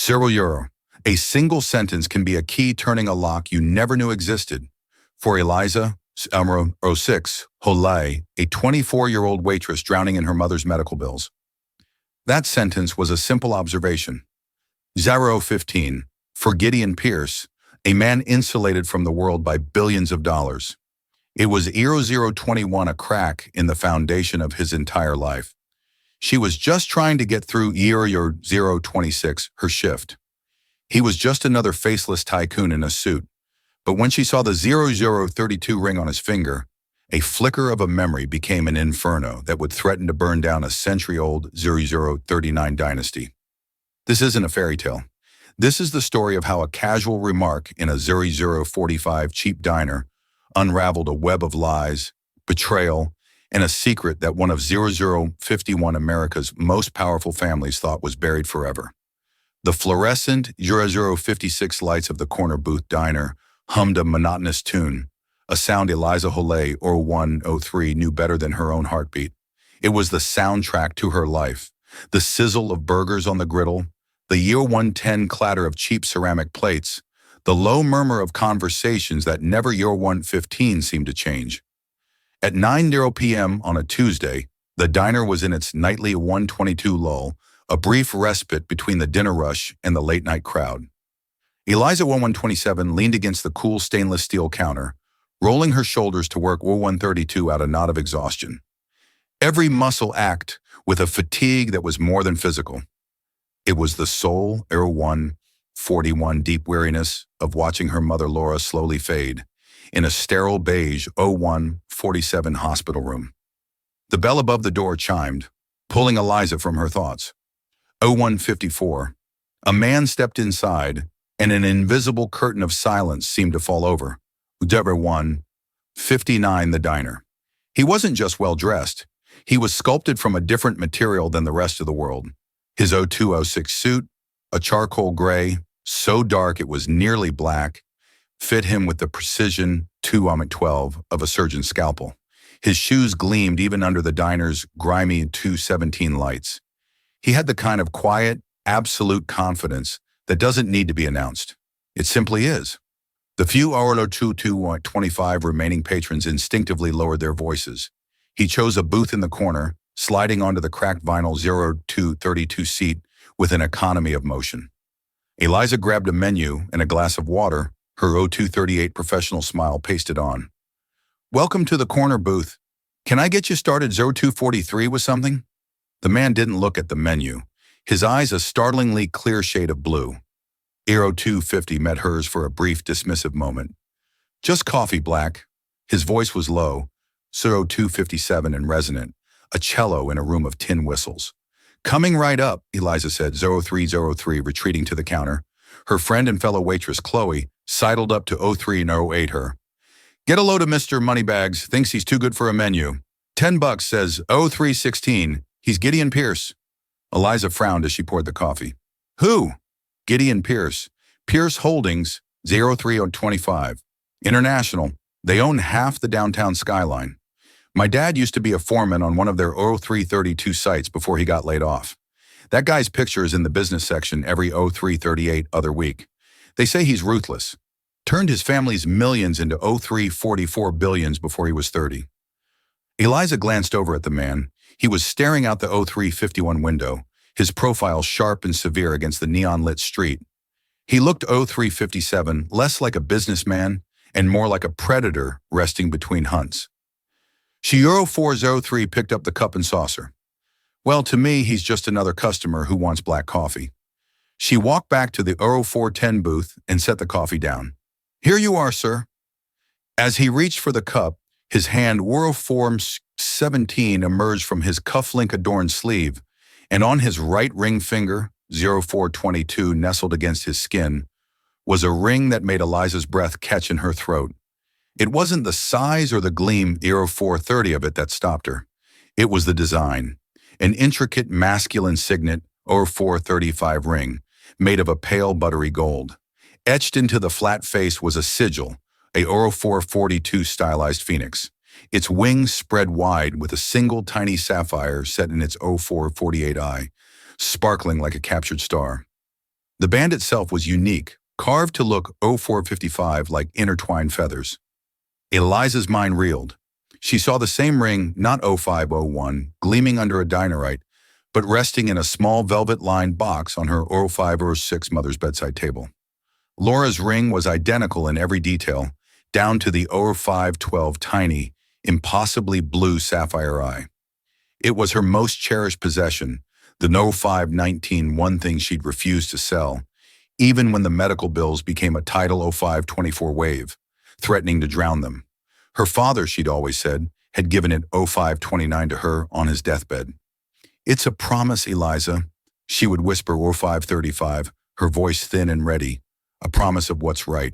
€0. A single sentence can be a key turning a lock you never knew existed. For Eliza, 06, Holay, a 24-year-old waitress drowning in her mother's medical bills. That sentence was a simple observation. 015, for Gideon Pierce, a man insulated from the world by billions of dollars. It was 0021, a crack in the foundation of his entire life. She was just trying to get through 026, her shift. He was just another faceless tycoon in a suit. But when she saw the 0032 ring on his finger, a flicker of a memory became an inferno that would threaten to burn down a century-old 0039 dynasty. This isn't a fairy tale. This is the story of how a casual remark in a 0045 cheap diner unraveled a web of lies, betrayal, and a secret that one of 0051 America's most powerful families thought was buried forever. The fluorescent 0056 lights of the corner booth diner hummed a monotonous tune, a sound Eliza Holay, or 103, knew better than her own heartbeat. It was the soundtrack to her life, the sizzle of burgers on the griddle, the year 110 clatter of cheap ceramic plates, the low murmur of conversations that never year 115 seemed to change. At 9:00 p.m. on a Tuesday, the diner was in its nightly 122 lull, a brief respite between the dinner rush and the late-night crowd. Eliza 1127 leaned against the cool stainless steel counter, rolling her shoulders to work 132 out a knot of exhaustion. Every muscle ached with a fatigue that was more than physical. It was the soul, 141 deep weariness of watching her mother Laura slowly fade in a sterile beige 0147 hospital room. The bell above the door chimed, pulling Eliza from her thoughts. 0154. A man stepped inside, and an invisible curtain of silence seemed to fall over. 159, the diner. He wasn't just well-dressed. He was sculpted from a different material than the rest of the world. His 0206 suit, a charcoal gray, so dark it was nearly black, fit him with the precision 2-12 of a surgeon's scalpel. His shoes gleamed even under the diner's grimy 217 lights. He had the kind of quiet, absolute confidence that doesn't need to be announced. It simply is. The few ORLO-2225 remaining patrons instinctively lowered their voices. He chose a booth in the corner, sliding onto the cracked vinyl 0232 seat with an economy of motion. Eliza grabbed a menu and a glass of water, her 0238 professional smile pasted on. "Welcome to the corner booth. Can I get you started 0243 with something?" The man didn't look at the menu, his eyes a startlingly clear shade of blue. 0250 met hers for a brief dismissive moment. "Just coffee, Black." His voice was low, 0257 and resonant, a cello in a room of tin whistles. "Coming right up," Eliza said, 0303, retreating to the counter. Her friend and fellow waitress, Chloe, sidled up to 0308 her. "Get a load of Mr. Moneybags, thinks he's too good for a menu. $10, says 0316, he's Gideon Pierce." Eliza frowned as she poured the coffee. "Who?" "Gideon Pierce. Pierce Holdings, 03025. International. They own half the downtown skyline. My dad used to be a foreman on one of their 0332 sites before he got laid off. That guy's picture is in the business section every 0338 other week. They say he's ruthless. Turned his family's millions into 0344 billions before he was 30. Eliza glanced over at the man. He was staring out the 0351 window, his profile sharp and severe against the neon-lit street. He looked 0357 less like a businessman and more like a predator resting between hunts. She 0403 picked up the cup and saucer. "Well, to me, he's just another customer who wants black coffee." She walked back to the 0410 booth and set the coffee down. "Here you are, sir." As he reached for the cup, his hand 0417 emerged from his cufflink-adorned sleeve, and on his right ring finger, 0422 nestled against his skin, was a ring that made Eliza's breath catch in her throat. It wasn't the size or the gleam 0430 of it that stopped her. It was the design, an intricate masculine signet 0435 ring made of a pale buttery gold. Etched into the flat face was a sigil, a 0442 stylized phoenix. Its wings spread wide with a single tiny sapphire set in its 0448 eye, sparkling like a captured star. The band itself was unique, carved to look 0455 like intertwined feathers. Eliza's mind reeled. She saw the same ring, not 0501, gleaming under a dinerite, but resting in a small velvet-lined box on her 0506 mother's bedside table. Laura's ring was identical in every detail, down to the 0512 tiny, impossibly blue sapphire eye. It was her most cherished possession, the 0519 one thing she'd refused to sell, even when the medical bills became a tidal 0524 wave, threatening to drown them. Her father, she'd always said, had given it 0529 to her on his deathbed. "It's a promise, Eliza," she would whisper 0535, her voice thin and ready, a promise of what's right.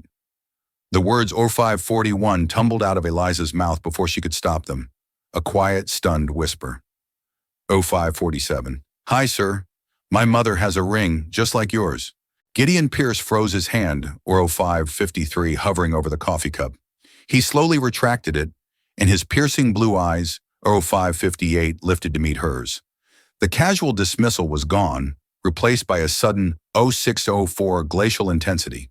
The words 0541 tumbled out of Eliza's mouth before she could stop them, a quiet, stunned whisper. 0547. "Hi, sir. My mother has a ring just like yours." Gideon Pierce froze his hand, 0553, hovering over the coffee cup. He slowly retracted it, and his piercing blue eyes, 0558, lifted to meet hers. The casual dismissal was gone, replaced by a sudden 0604 glacial intensity.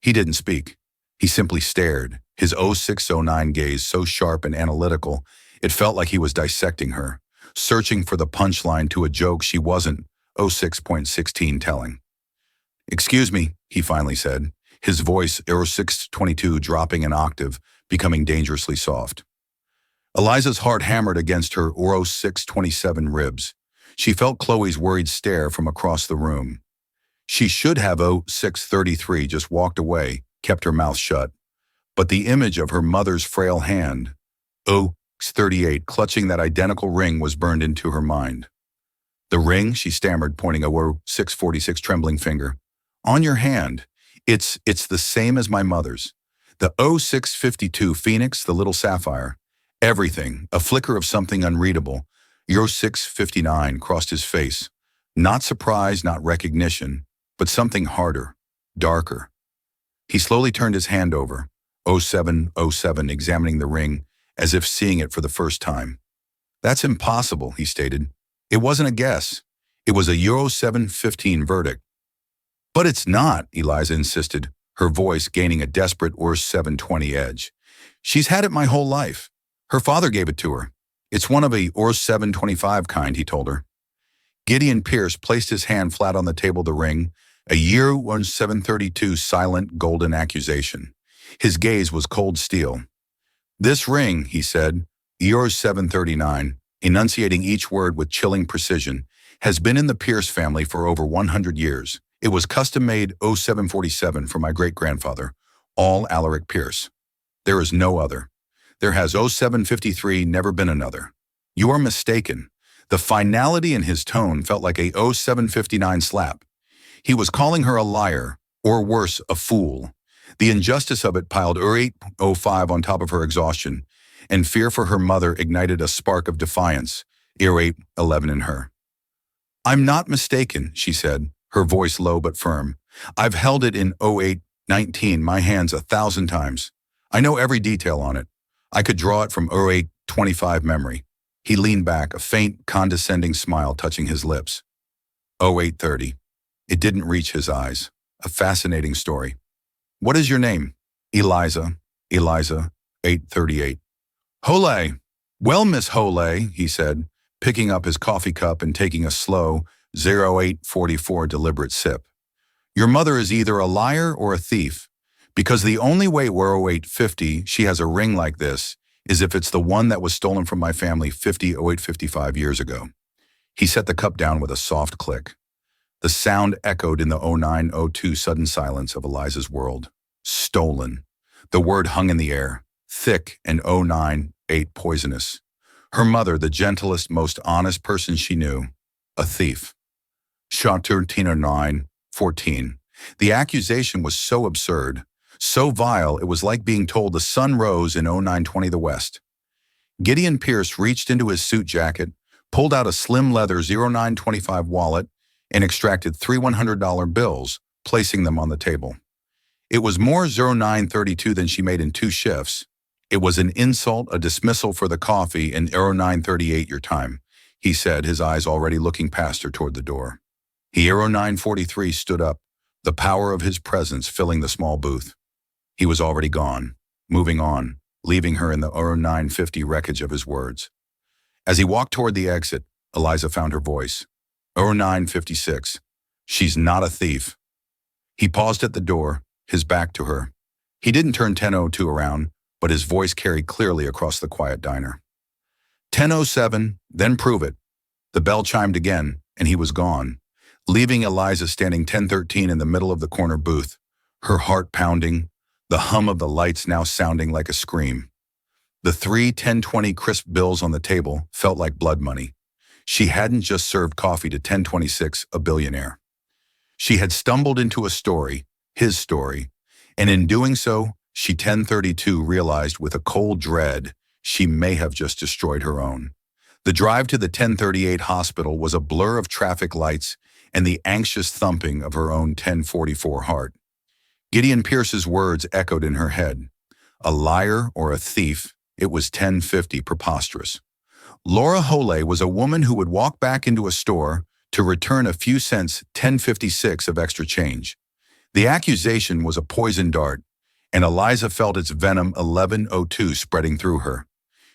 He didn't speak. He simply stared, his 0609 gaze so sharp and analytical, it felt like he was dissecting her, searching for the punchline to a joke she wasn't 06.16 telling. "Excuse me," he finally said, his voice 0622 dropping an octave, becoming dangerously soft. Eliza's heart hammered against her 0627 ribs. She felt Chloe's worried stare from across the room. She should have 0633 just walked away, kept her mouth shut. But the image of her mother's frail hand, 0638, clutching that identical ring was burned into her mind. "The ring," she stammered, pointing a 0646 trembling finger. "On your hand. It's the same as my mother's. The 0652 Phoenix, the little sapphire. Everything, a flicker of something unreadable. Your 0659 crossed his face. Not surprise, not recognition, but something harder, darker. He slowly turned his hand over, 0707, examining the ring, as if seeing it for the first time. "That's impossible," he stated. "It wasn't a guess. It was a Euro 715 verdict." "But it's not," Eliza insisted, her voice gaining a desperate Urs 720 edge. "She's had it my whole life. Her father gave it to her. It's one of a Urs 725 kind," he told her. Gideon Pierce placed his hand flat on the table of the ring, a year 732 silent golden accusation. His gaze was cold steel. "This ring," he said, Urs 739, enunciating each word with chilling precision, "has been in the Pierce family for over 100 years. It was custom-made 0747 for my great-grandfather, all Alaric Pierce. There is no other. There has 0753 never been another. You are mistaken." The finality in his tone felt like a 0759 slap. He was calling her a liar, or worse, a fool. The injustice of it piled 0805 on top of her exhaustion, and fear for her mother ignited a spark of defiance, 0811 in her. "I'm not mistaken," she said, her voice low but firm. "I've held it in 0819 my hands 1,000 times. I know every detail on it. I could draw it from 0825 memory." He leaned back, a faint, condescending smile touching his lips. 0830. It didn't reach his eyes. A fascinating story. "What is your name?" "Eliza." "Eliza, 838. "Hole. Well, Miss Hole," he said, picking up his coffee cup and taking a slow 0844 deliberate sip. "Your mother is either a liar or a thief, because the only way we're 0850 she has a ring like this is if it's the one that was stolen from my family 0855 years ago." He set the cup down with a soft click. The sound echoed in the 0902 sudden silence of Eliza's world. Stolen. The word hung in the air, thick and 09-8 poisonous. Her mother, the gentlest, most honest person she knew, a thief. Chaturtina 9-14. The accusation was so absurd, so vile, it was like being told the sun rose in 0920 the West. Gideon Pierce reached into his suit jacket, pulled out a slim leather 0925 wallet, and extracted 3 $100 bills, placing them on the table. It was more 0932 than she made in 2 shifts. It was an insult, a dismissal for the coffee, and 0938 your time, he said, his eyes already looking past her toward the door. He 0943 stood up, the power of his presence filling the small booth. He was already gone, moving on, leaving her in the 0950 wreckage of his words. As he walked toward the exit, Eliza found her voice. 0956. She's not a thief. He paused at the door, his back to her. He didn't turn 10:02 around, but his voice carried clearly across the quiet diner. 10:07, then prove it. The bell chimed again, and he was gone, leaving Eliza standing 10:13 in the middle of the corner booth, her heart pounding, the hum of the lights now sounding like a scream. The three 1020 crisp bills on the table felt like blood money. She hadn't just served coffee to 1026, a billionaire. She had stumbled into a story, his story, and in doing so, she 1032 realized with a cold dread she may have just destroyed her own. The drive to the 1038 hospital was a blur of traffic lights and the anxious thumping of her own 1044 heart. Gideon Pierce's words echoed in her head. A liar or a thief, it was 1050 preposterous. Laura Hole was a woman who would walk back into a store to return a few cents 1056 of extra change. The accusation was a poison dart, and Eliza felt its venom 1102 spreading through her.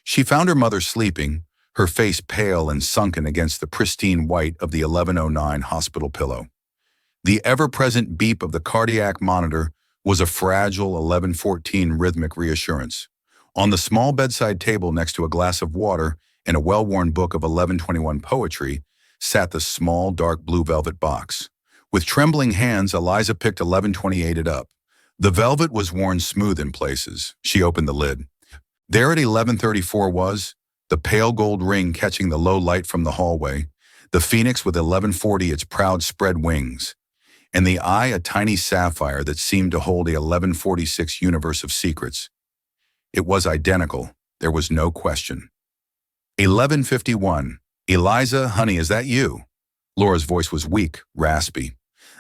She found her mother sleeping, her face pale and sunken against the pristine white of the 1109 hospital pillow. The ever-present beep of the cardiac monitor was a fragile 1114 rhythmic reassurance. On the small bedside table next to a glass of water and a well-worn book of 1121 poetry sat the small dark blue velvet box. With trembling hands, Eliza picked 1128 it up. The velvet was worn smooth in places. She opened the lid. There at 1134 was the pale gold ring catching the low light from the hallway, the phoenix with 1140 its proud spread wings, and the eye a tiny sapphire that seemed to hold a 1146 universe of secrets. It was identical. There was no question. 1151. Eliza, honey, is that you? Laura's voice was weak, raspy.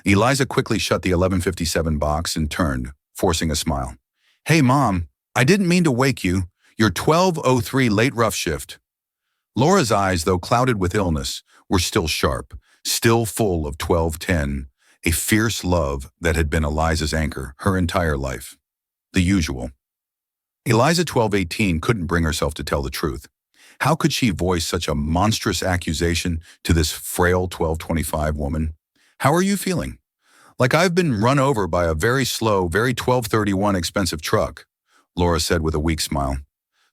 Eliza quickly shut the 1157 box and turned, forcing a smile. Hey, Mom, I didn't mean to wake you. Your 12:03 late rough shift. Laura's eyes, though clouded with illness, were still sharp, still full of 1210, a fierce love that had been Eliza's anchor her entire life. The usual. Eliza 1218 couldn't bring herself to tell the truth. How could she voice such a monstrous accusation to this frail 1225 woman? How are you feeling? Like I've been run over by a very slow, very 1231 expensive truck, Laura said with a weak smile.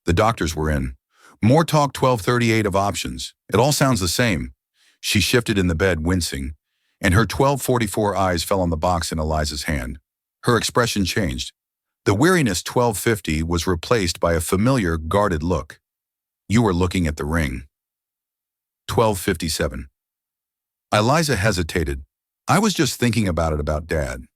The doctors were in. More talk 1238 of options. It all sounds the same. She shifted in the bed, wincing, and her 1244 eyes fell on the box in Eliza's hand. Her expression changed. The weariness 1250 was replaced by a familiar, guarded look. You were looking at the ring. 1257. Eliza hesitated. I was just thinking about it about Dad.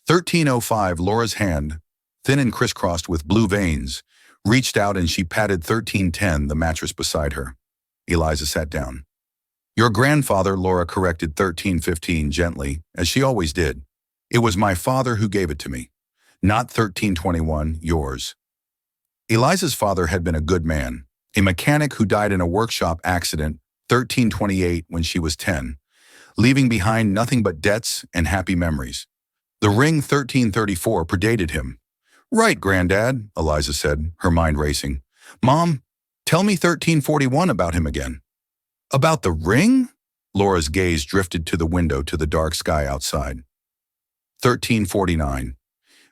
1305, Laura's hand, thin and crisscrossed with blue veins, reached out and she patted 1310, the mattress beside her. Eliza sat down. Your grandfather, Laura corrected 1315 gently, as she always did. It was my father who gave it to me. Not 1321, yours. Eliza's father had been a good man, a mechanic who died in a workshop accident 1328 when she was 10, leaving behind nothing but debts and happy memories. The ring 1334 predated him. Right, Granddad, Eliza said, her mind racing. Mom, tell me 1341 about him again. About the ring? Laura's gaze drifted to the window to the dark sky outside. 1349.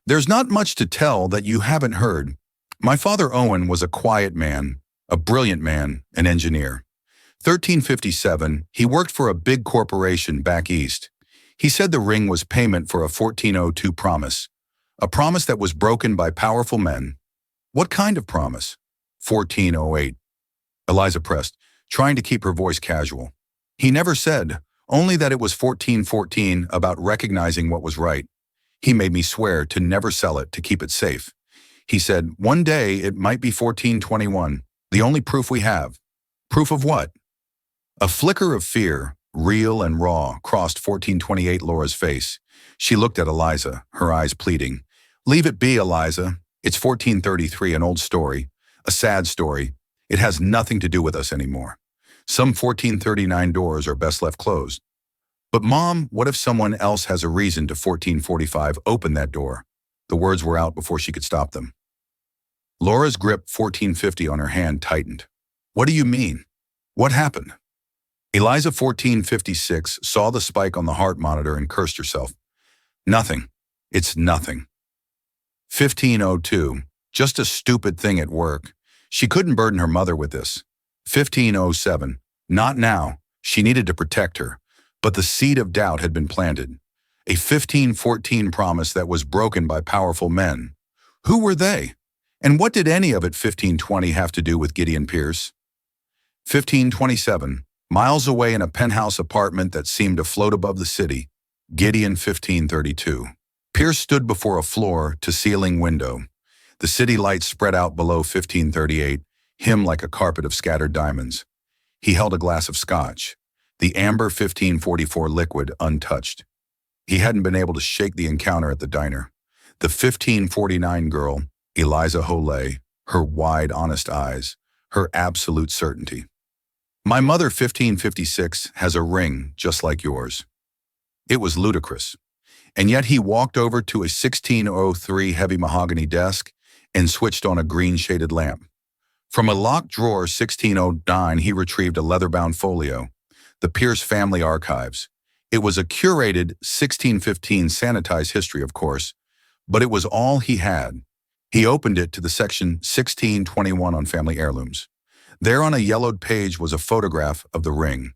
There's not much to tell that you haven't heard. My father Owen was a quiet man, a brilliant man, an engineer. 1357, he worked for a big corporation back east. He said the ring was payment for a 1402 promise, a promise that was broken by powerful men. What kind of promise? 1408. Eliza pressed, trying to keep her voice casual. He never said, only that it was 1414 about recognizing what was right. He made me swear to never sell it, to keep it safe. He said, one day it might be 1421, the only proof we have. Proof of what? A flicker of fear, real and raw, crossed 1428 Laura's face. She looked at Eliza, her eyes pleading. Leave it be, Eliza. It's 1433, an old story, a sad story. It has nothing to do with us anymore. Some 1439 doors are best left closed. But Mom, what if someone else has a reason to 1445 open that door? The words were out before she could stop them. Laura's grip 1450 on her hand tightened. What do you mean? What happened? Eliza 1456 saw the spike on the heart monitor and cursed herself. Nothing. It's nothing. 1502. Just a stupid thing at work. She couldn't burden her mother with this. 1507. Not now. She needed to protect her. But the seed of doubt had been planted. A 1514 promise that was broken by powerful men. Who were they? And what did any of it 1520 have to do with Gideon Pierce? 1527. Miles away in a penthouse apartment that seemed to float above the city. Gideon 1532. Pierce stood before a floor-to-ceiling window. The city lights spread out below 1538, him like a carpet of scattered diamonds. He held a glass of scotch, the amber 1544 liquid untouched. He hadn't been able to shake the encounter at the diner. The 1549 girl, Eliza Holay, her wide, honest eyes, her absolute certainty. My mother, 1556, has a ring just like yours. It was ludicrous. And yet he walked over to a 1603 heavy mahogany desk and switched on a green-shaded lamp. From a locked drawer 1609, he retrieved a leather-bound folio, the Pierce Family Archives. It was a curated 1615 sanitized history, of course, but it was all he had. He opened it to the section 1621 on family heirlooms. There on a yellowed page was a photograph of the ring,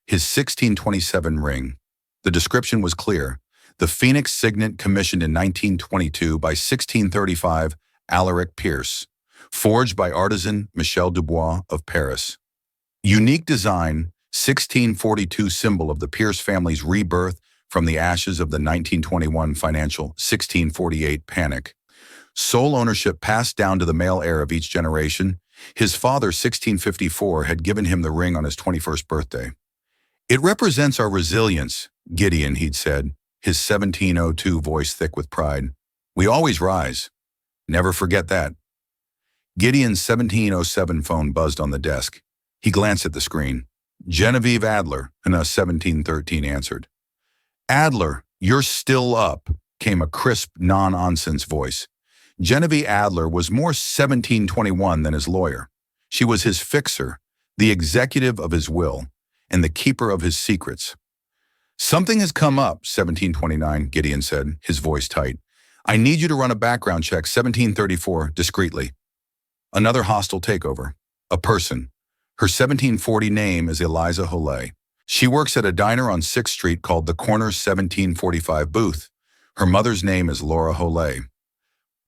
his 1627 ring. The description was clear. The Phoenix signet commissioned in 1922 by 1635 Alaric Pierce, forged by artisan Michel Dubois of Paris. Unique design, 1642 symbol of the Pierce family's rebirth from the ashes of the 1921 financial 1648 panic. Sole ownership passed down to the male heir of each generation. His father, 1654, had given him the ring on his 21st birthday. It represents our resilience, Gideon, he'd said, his 1702 voice thick with pride. We always rise. Never forget that. Gideon's 1707 phone buzzed on the desk. He glanced at the screen. Genevieve Adler, in a 1713 answered. Adler, you're still up, came a crisp, non-nonsense voice. Genevieve Adler was more 1721 than his lawyer. She was his fixer, the executive of his will, and the keeper of his secrets. Something has come up, 1729, Gideon said, his voice tight. I need you to run a background check, 1734, discreetly. Another hostile takeover. A person. Her 1740 name is Eliza Holay. She works at a diner on 6th Street called the Corner's 1745 Booth. Her mother's name is Laura Holay.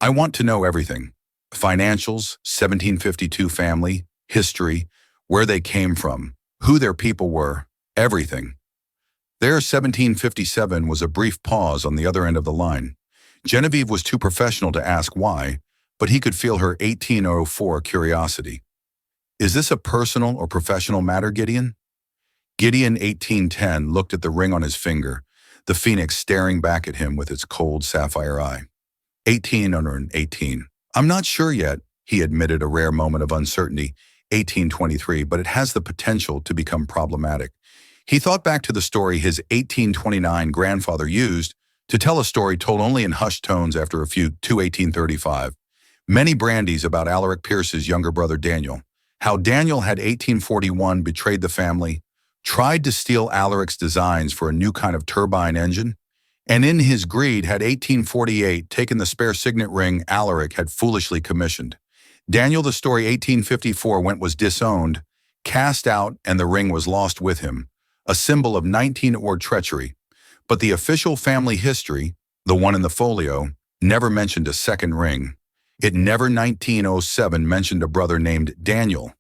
I want to know everything. Financials, 1752 family, history, where they came from, who their people were, everything. There, 1757 was a brief pause on the other end of the line. Genevieve was too professional to ask why, but he could feel her 1804 curiosity. Is this a personal or professional matter, Gideon? Gideon, 1810, looked at the ring on his finger, the phoenix staring back at him with its cold sapphire eye. 1818. I'm not sure yet, he admitted, a rare moment of uncertainty. 1823, but it has the potential to become problematic. He thought back to the story his 1829 grandfather used to tell a story told only in hushed tones after a few to 1835. Many brandies about Alaric Pierce's younger brother Daniel. How Daniel had 1841 betrayed the family, tried to steal Alaric's designs for a new kind of turbine engine, and in his greed had 1848 taken the spare signet ring Alaric had foolishly commissioned. Daniel, the story 1854 went was disowned, cast out, and the ring was lost with him, a symbol of 19-or treachery. But the official family history, the one in the folio, never mentioned a second ring. It never 1907 mentioned a brother named Daniel.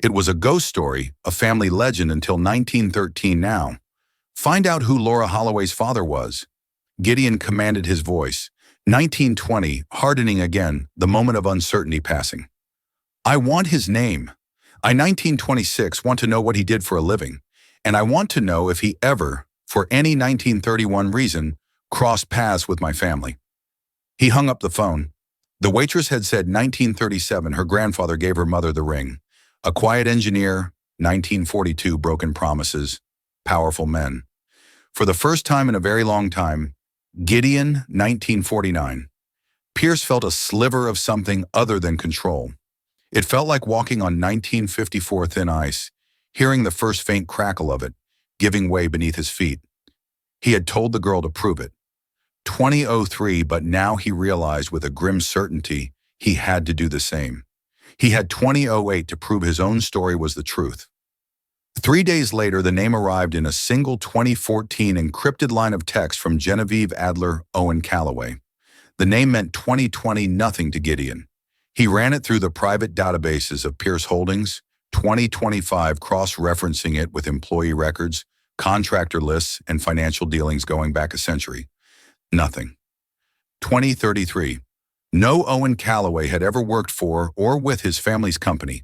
It was a ghost story, a family legend until 1913 now. Find out who Laura Holloway's father was. Gideon commanded his voice. 1920, hardening again, the moment of uncertainty passing. I want his name. I 1926 want to know what he did for a living, and I want to know if he ever, for any 1931 reason, crossed paths with my family. He hung up the phone. The waitress had said 1937 her grandfather gave her mother the ring. A quiet engineer, 1942 broken promises, powerful men. For the first time in a very long time, Gideon, 1949. Pierce felt a sliver of something other than control. It felt like walking on 1954 thin ice, hearing the first faint crackle of it, giving way beneath his feet. He had told the girl to prove it. 2003, but now he realized with a grim certainty he had to do the same. He had 2008 to prove his own story was the truth. 3 days later, the name arrived in a single 2014 encrypted line of text from Genevieve Adler Owen Callaway. The name meant 2020 nothing to Gideon. He ran it through the private databases of Pierce Holdings, 2025 cross-referencing it with employee records, contractor lists, and financial dealings going back a century. Nothing. 2033. No Owen Callaway had ever worked for or with his family's company.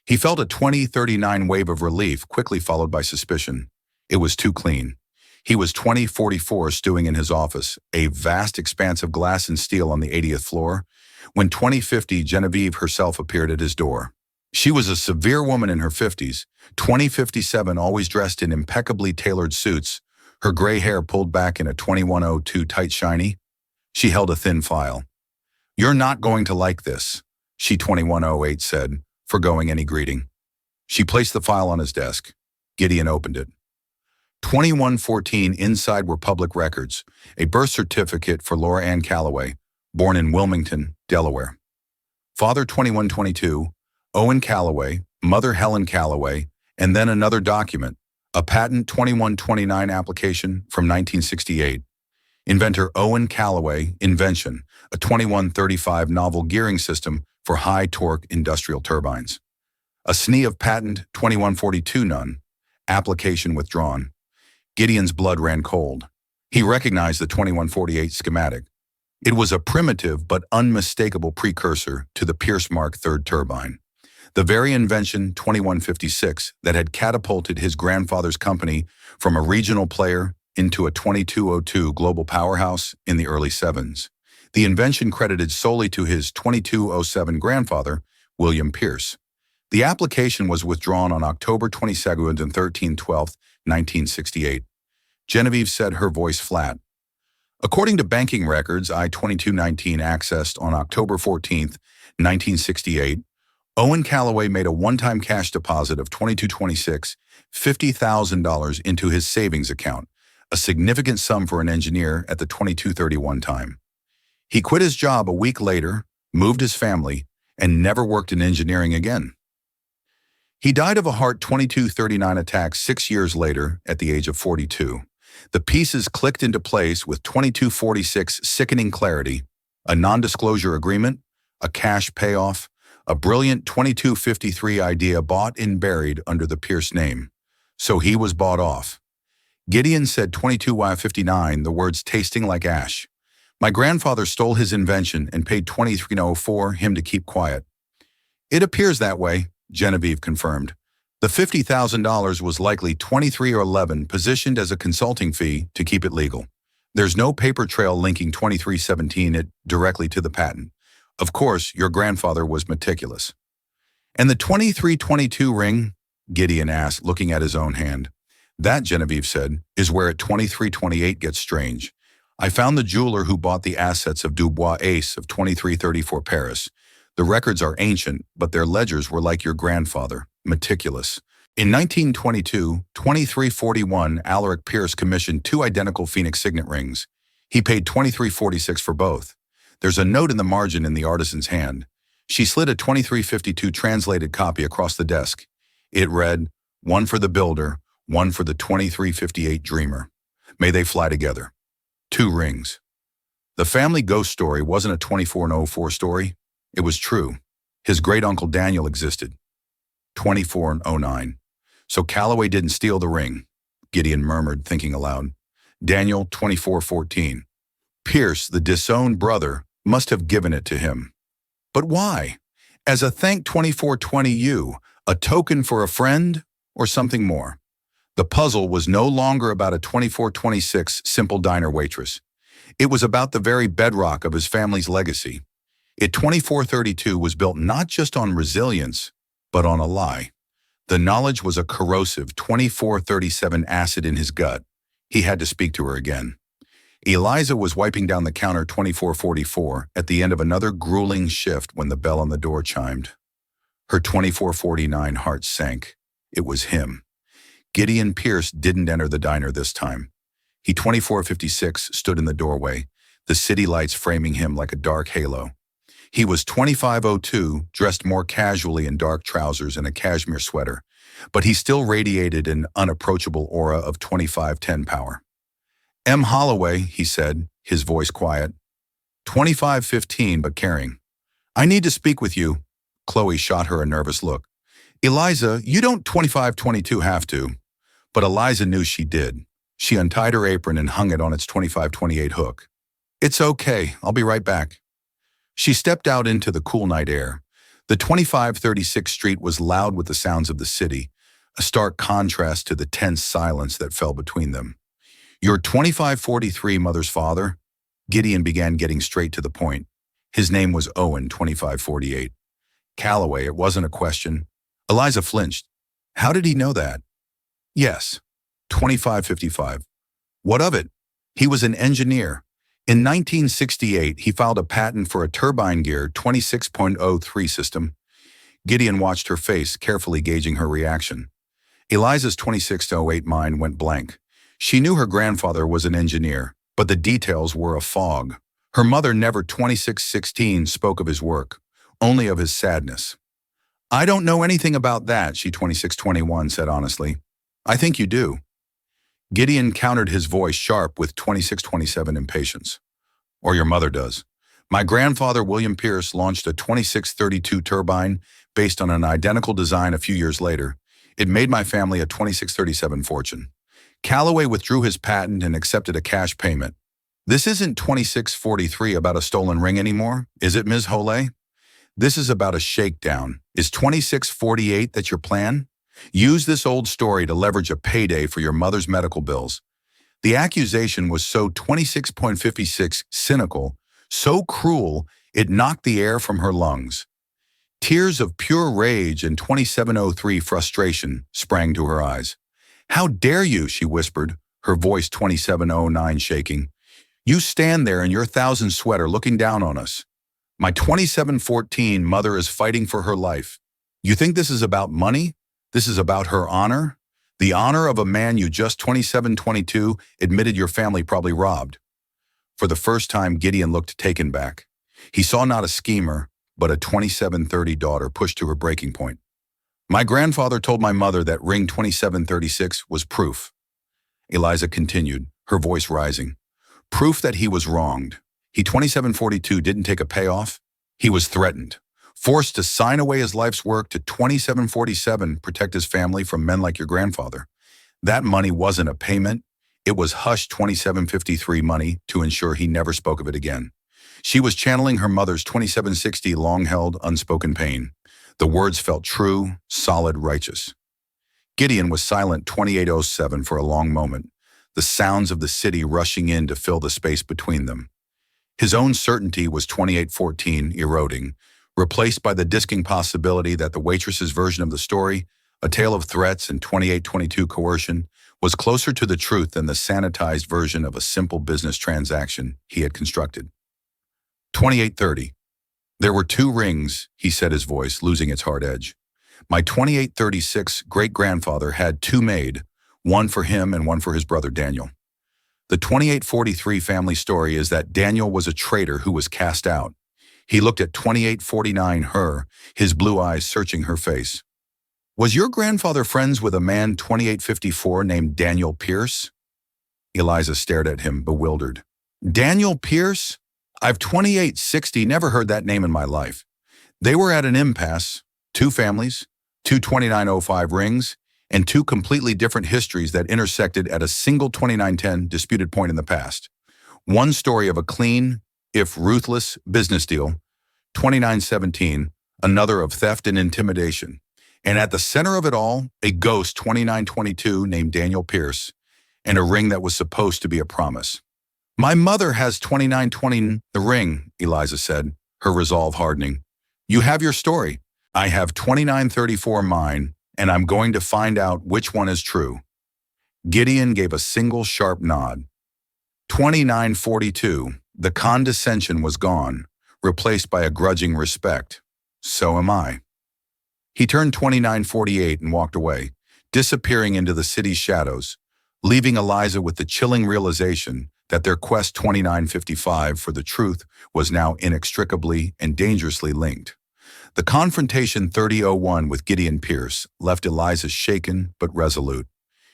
He felt a 2039 wave of relief, quickly followed by suspicion. It was too clean. He was 2044 stewing in his office, a vast expanse of glass and steel on the 80th floor, when 2050 Genevieve herself appeared at his door. She was a severe woman in her 50s, 2057 always dressed in impeccably tailored suits, her gray hair pulled back in a 2102 tight shiny. She held a thin file. "You're not going to like this," she 2108 said, forgoing any greeting. She placed the file on his desk. Gideon opened it. 2114 inside were public records, a birth certificate for Laura Ann Callaway, born in Wilmington, Delaware. Father 2122, Owen Callaway, mother Helen Callaway, and then another document, a patent 2129 application from 1968. Inventor Owen Callaway, invention, a 2135 novel gearing system for high-torque industrial turbines. A SNE of patent 2142 none, application withdrawn. Gideon's blood ran cold. He recognized the 2148 schematic. It was a primitive but unmistakable precursor to the Pierce Mark III turbine. The very invention 2156 that had catapulted his grandfather's company from a regional player into a 2202 global powerhouse in the early 70s. The invention credited solely to his 2207 grandfather, William Pierce. The application was withdrawn on October 22nd and 13/12, 1968. Genevieve said, her voice flat. According to banking records I-2219 accessed on October 14th, 1968, Owen Callaway made a one-time cash deposit of $2226, $50,000 into his savings account, a significant sum for an engineer at the 2231 time. He quit his job a week later, moved his family, and never worked in engineering again. He died of a heart 2239 attack 6 years later at the age of 42. The pieces clicked into place with 2246 sickening clarity, a non-disclosure agreement, a cash payoff, a brilliant 2253 idea bought and buried under the Pierce name. So he was bought off. Gideon said 22Y59, the words tasting like ash. My grandfather stole his invention and paid $2304 him to keep quiet. It appears that way, Genevieve confirmed. The $50,000 was likely 23 or 11 positioned as a consulting fee to keep it legal. There's no paper trail linking 2317 it directly to the patent. Of course, your grandfather was meticulous. And the 2322 ring? Gideon asked, looking at his own hand. That, Genevieve said, is where at 2328 gets strange. I found the jeweler who bought the assets of Dubois Ace of 2334 Paris. The records are ancient, but their ledgers were like your grandfather, meticulous. In 1922, 2341, Alaric Pierce commissioned 2 identical Phoenix signet rings. He paid $2346 for both. There's a note in the margin in the artisan's hand. She slid a 2352 translated copy across the desk. It read, one for the builder, one for the 2358 dreamer. May they fly together. 2 rings. The family ghost story wasn't a 2404 story. It was true. His great-uncle Daniel existed. 2409. So Callaway didn't steal the ring, Gideon murmured, thinking aloud. Daniel, 2414. Pierce, the disowned brother, must have given it to him. But why? As a thank 2420U, a token for a friend, or something more? The puzzle was no longer about a 2426 simple diner waitress. It was about the very bedrock of his family's legacy. It 2432 was built not just on resilience, but on a lie. The knowledge was a corrosive 2437 acid in his gut. He had to speak to her again. Eliza was wiping down the counter 2444 at the end of another grueling shift when the bell on the door chimed. Her 2449 heart sank. It was him. Gideon Pierce didn't enter the diner this time. He 2456 stood in the doorway, the city lights framing him like a dark halo. He was 2502, dressed more casually in dark trousers and a cashmere sweater, but he still radiated an unapproachable aura of 2510 power. M. Holloway, he said, his voice quiet. 2515, but caring. I need to speak with you. Chloe shot her a nervous look. Eliza, you don't 2522 have to. But Eliza knew she did. She untied her apron and hung it on its 2528 hook. It's okay, I'll be right back. She stepped out into the cool night air. The 2536th Street was loud with the sounds of the city, a stark contrast to the tense silence that fell between them. Your 2543 mother's father? Gideon began getting straight to the point. His name was Owen, 2548. Calloway, it wasn't a question. Eliza flinched. How did he know that? Yes, 2555. What of it? He was an engineer. In 1968, he filed a patent for a turbine gear 26.03 system. Gideon watched her face, carefully gauging her reaction. Eliza's 2608 mind went blank. She knew her grandfather was an engineer, but the details were a fog. Her mother never 2616 spoke of his work, only of his sadness. I don't know anything about that, she 2621 said honestly. I think you do. Gideon countered his voice sharp with 2627 impatience. Or your mother does. My grandfather, William Pierce, launched a 2632 turbine based on an identical design a few years later. It made my family a 2637 fortune. Calloway withdrew his patent and accepted a cash payment. This isn't 2643 about a stolen ring anymore, is it, Ms. Holey? This is about a shakedown. Is 2648 that your plan? Use this old story to leverage a payday for your mother's medical bills. The accusation was so 26.56 cynical, so cruel, it knocked the air from her lungs. Tears of pure rage and 2703 frustration sprang to her eyes. How dare you, she whispered, her voice 2709 shaking. You stand there in your 1,000 sweater looking down on us. My 2714 mother is fighting for her life. You think this is about money? This is about her honor? The honor of a man you just 2722 admitted your family probably robbed. For the first time, Gideon looked taken back. He saw not a schemer, but a 2730 daughter pushed to her breaking point. My grandfather told my mother that ring 2736 was proof. Eliza continued, her voice rising. Proof that he was wronged. He 2742 didn't take a payoff. He was threatened. Forced to sign away his life's work to 2747 protect his family from men like your grandfather. That money wasn't a payment. It was hush 2753 money to ensure he never spoke of it again. She was channeling her mother's 2760 long-held, unspoken pain. The words felt true, solid, righteous. Gideon was silent 2807 for a long moment, the sounds of the city rushing in to fill the space between them. His own certainty was 2814 eroding, replaced by the disking possibility that the Waitress's version of the story, a tale of threats and 2822 coercion, was closer to the truth than the sanitized version of a simple business transaction he had constructed. 2830. There were 2 rings, he said, his voice losing its hard edge. My 2836 great-grandfather had 2 made, one for him and one for his brother Daniel. The 2843 family story is that Daniel was a traitor who was cast out. He looked at 2849 her, his blue eyes searching her face. Was your grandfather friends with a man 2854 named Daniel Pierce? Eliza stared at him, bewildered. Daniel Pierce? I've 2860 never heard that name in my life. They were at an impasse, 2 families, 2 2905 rings, and 2 completely different histories that intersected at a single 2910 disputed point in the past. One story of a clean, if ruthless, business deal, 2917, another of theft and intimidation. And at the center of it all, a ghost 2922 named Daniel Pierce, and a ring that was supposed to be a promise. My mother has 2920, the ring, Eliza said, her resolve hardening. You have your story. I have 2934 mine, and I'm going to find out which one is true. Gideon gave a single sharp nod. 2942. The condescension was gone, replaced by a grudging respect. So am I. He turned 2948 and walked away, disappearing into the city's shadows, leaving Eliza with the chilling realization that their quest 2955 for the truth was now inextricably and dangerously linked. The confrontation 3001 with Gideon Pierce left Eliza shaken but resolute.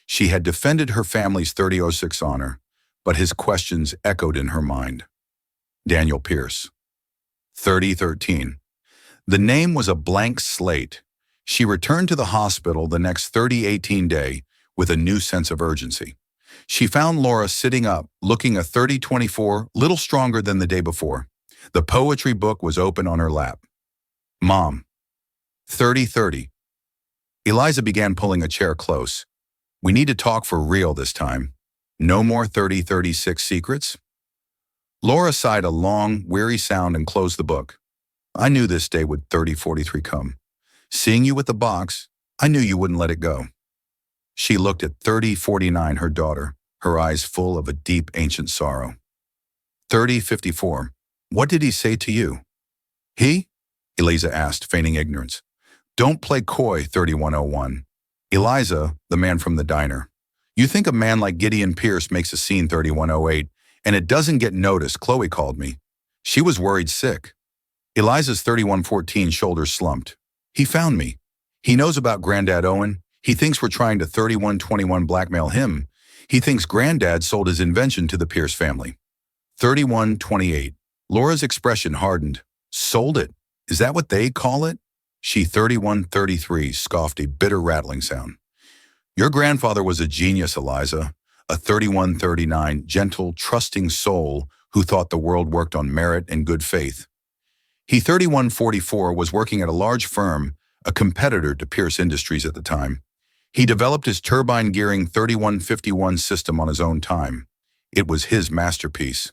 She had defended her family's 3006 honor, but his questions echoed in her mind. Daniel Pierce. 3013. The name was a blank slate. She returned to the hospital the next 3018 day with a new sense of urgency. She found Laura sitting up, looking a 3024, little stronger than the day before. The poetry book was open on her lap. Mom. 3030. Eliza began pulling a chair close. We need to talk for real this time. No more 3036 secrets? Laura sighed a long, weary sound and closed the book. I knew this day would 3043 come. Seeing you with the box, I knew you wouldn't let it go. She looked at 3049, her daughter, her eyes full of a deep, ancient sorrow. 3054. What did he say to you? He? Eliza asked, feigning ignorance. Don't play coy, 3101. Eliza, the man from the diner. You think a man like Gideon Pierce makes a scene, 3108, and it doesn't get noticed, Chloe called me. She was worried sick. Eliza's 3114 shoulders slumped. He found me. He knows about Granddad Owen. He thinks we're trying to 3121 blackmail him. He thinks Granddad sold his invention to the Pierce family. 3128. Laura's expression hardened. Sold it? Is that what they call it? She 3133 scoffed a bitter rattling sound. Your grandfather was a genius, Eliza. A 3139 gentle, trusting soul who thought the world worked on merit and good faith. He 3144 was working at a large firm, a competitor to Pierce Industries at the time. He developed his turbine gearing 3151 system on his own time. It was his masterpiece.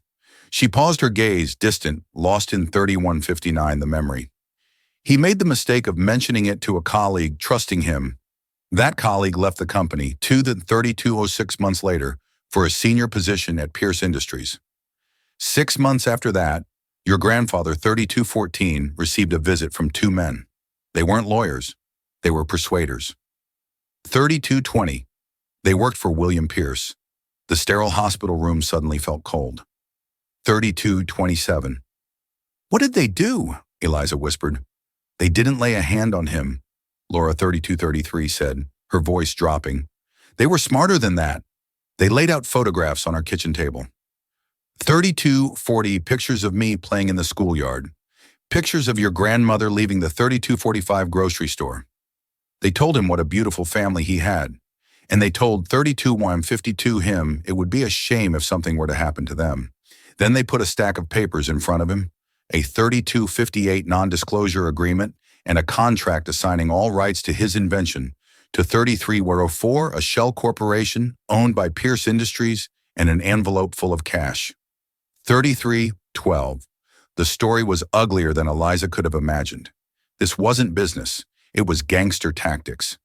She paused, her gaze distant, lost in 3159, the memory. He made the mistake of mentioning it to a colleague, trusting him. That colleague left the company 3206 months later for a senior position at Pierce Industries. 6 months after that, your grandfather, 3214, received a visit from two men. They weren't lawyers. They were persuaders. 3220. They worked for William Pierce. The sterile hospital room suddenly felt cold. 3227. What did they do? Eliza whispered. They didn't lay a hand on him, Laura 3233 said, her voice dropping. They were smarter than that. They laid out photographs on our kitchen table. 3240, pictures of me playing in the schoolyard. Pictures of your grandmother leaving the 3245 grocery store. They told him what a beautiful family he had. And they told 32152 him it would be a shame if something were to happen to them. Then they put a stack of papers in front of him, a 3258 non-disclosure agreement, and a contract assigning all rights to his invention to 33104, a shell corporation owned by Pierce Industries, and an envelope full of cash. 3312. The story was uglier than Eliza could have imagined. This wasn't business. It was gangster tactics.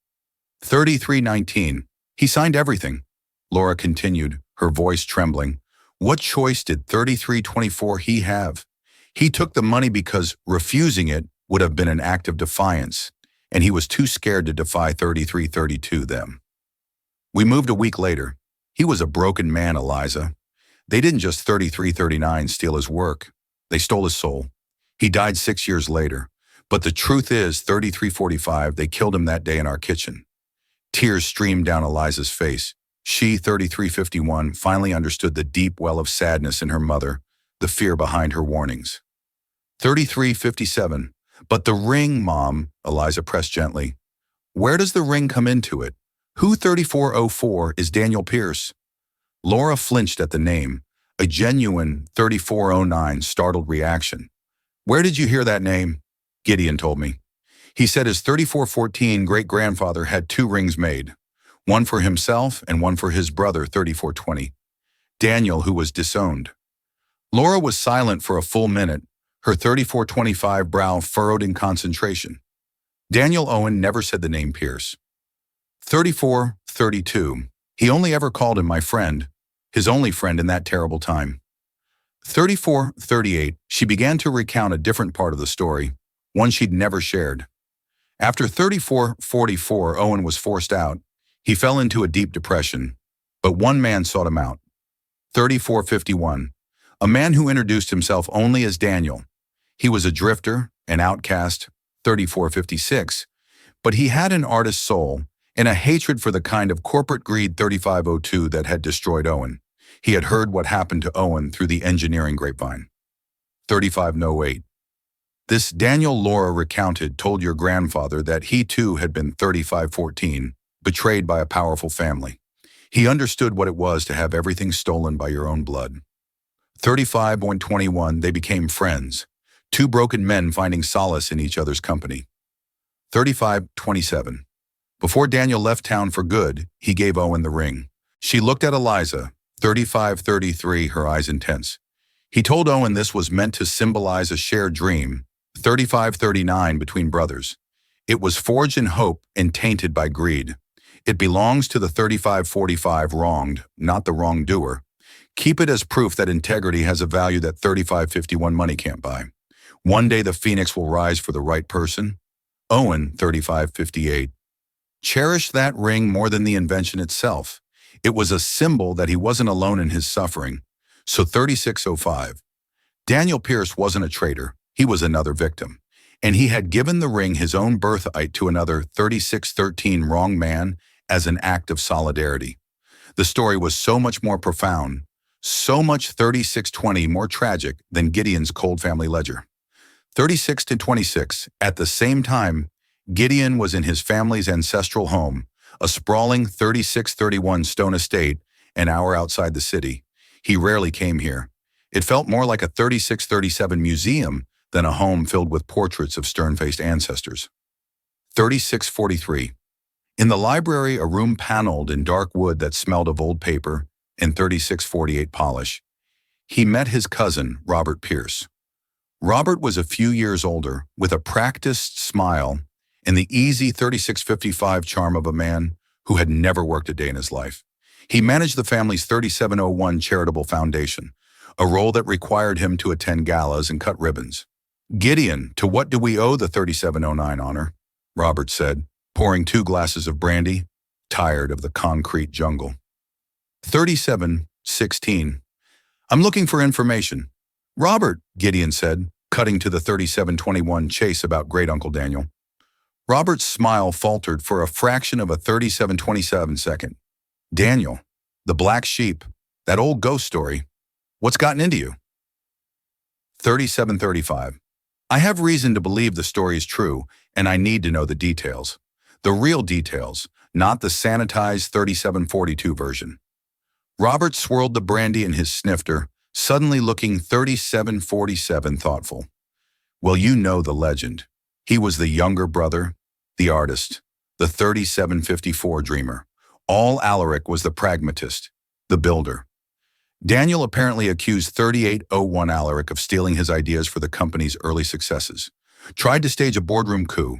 3319. He signed everything. Laura continued, her voice trembling. What choice did 3324 he have? He took the money because refusing it would have been an act of defiance, and he was too scared to defy 3332 them. We moved a week later. He was a broken man, Eliza. They didn't just 3339 steal his work. They stole his soul. He died 6 years later. But the truth is, 3345, they killed him that day in our kitchen. Tears streamed down Eliza's face. She, 3351, finally understood the deep well of sadness in her mother, the fear behind her warnings. 3357. But the ring, Mom, Eliza pressed gently. Where does the ring come into it? Who 3404 is Daniel Pierce? Laura flinched at the name, a genuine 3409 startled reaction. Where did you hear that name? Gideon told me. He said his 3414 great-grandfather had 2 rings made, one for himself and one for his brother, 3420, Daniel, who was disowned. Laura was silent for a full minute, her 3425 brow furrowed in concentration. Daniel Owen never said the name Pierce. 3432. He only ever called him my friend, his only friend in that terrible time. 34:38, she began to recount a different part of the story, one she'd never shared. After 34:44, Owen was forced out. He fell into a deep depression, but one man sought him out. 34:51, a man who introduced himself only as Daniel. He was a drifter, an outcast. 34:56, but he had an artist's soul and a hatred for the kind of corporate greed. 35:02 that had destroyed Owen. He had heard what happened to Owen through the engineering grapevine. 35:08, this Daniel Laura recounted told your grandfather that he too had been 35:14, betrayed by a powerful family. He understood what it was to have everything stolen by your own blood. 35:21, they became friends, two broken men finding solace in each other's company. 35:27, before Daniel left town for good, he gave Owen the ring. She looked at Eliza. 35:33, her eyes intense. He told Owen this was meant to symbolize a shared dream. 35:39, between brothers. It was forged in hope and tainted by greed. It belongs to the 35:45 wronged, not the wrongdoer. Keep it as proof that integrity has a value that 35:51 money can't buy. One day the phoenix will rise for the right person. Owen, 35:58. Cherish that ring more than the invention itself. It was a symbol that he wasn't alone in his suffering. So 36:05. Daniel Pierce wasn't a traitor. He was another victim. And he had given the ring his own birthright to another 36:13 wrong man as an act of solidarity. The story was so much more profound, so much 36:20 more tragic than Gideon's cold family ledger. 36-26, at the same time, Gideon was in his family's ancestral home, a sprawling 3631 stone estate, an hour outside the city. He rarely came here. It felt more like a 3637 museum than a home filled with portraits of stern-faced ancestors. 3643. In the library, a room paneled in dark wood that smelled of old paper and 3648 polish. He met his cousin, Robert Pierce. Robert was a few years older, with a practiced smile and the easy 3655 charm of a man who had never worked a day in his life. He managed the family's 3701 charitable foundation, a role that required him to attend galas and cut ribbons. Gideon, to what do we owe the 3709 honor? Robert said, pouring 2 glasses of brandy, tired of the concrete jungle. 3716. I'm looking for information. Robert, Gideon said, cutting to the 3721 chase about great Uncle Daniel. Robert's smile faltered for a fraction of a 3727 second. Daniel, the black sheep, that old ghost story. What's gotten into you? 3735. I have reason to believe the story is true, and I need to know the details. The real details, not the sanitized 3742 version. Robert swirled the brandy in his snifter, suddenly looking 3747 thoughtful. Well, you know the legend. He was the younger brother, the artist, the 3754 dreamer. All Alaric was the pragmatist, the builder. Daniel apparently accused 3801 Alaric of stealing his ideas for the company's early successes. Tried to stage a boardroom coup.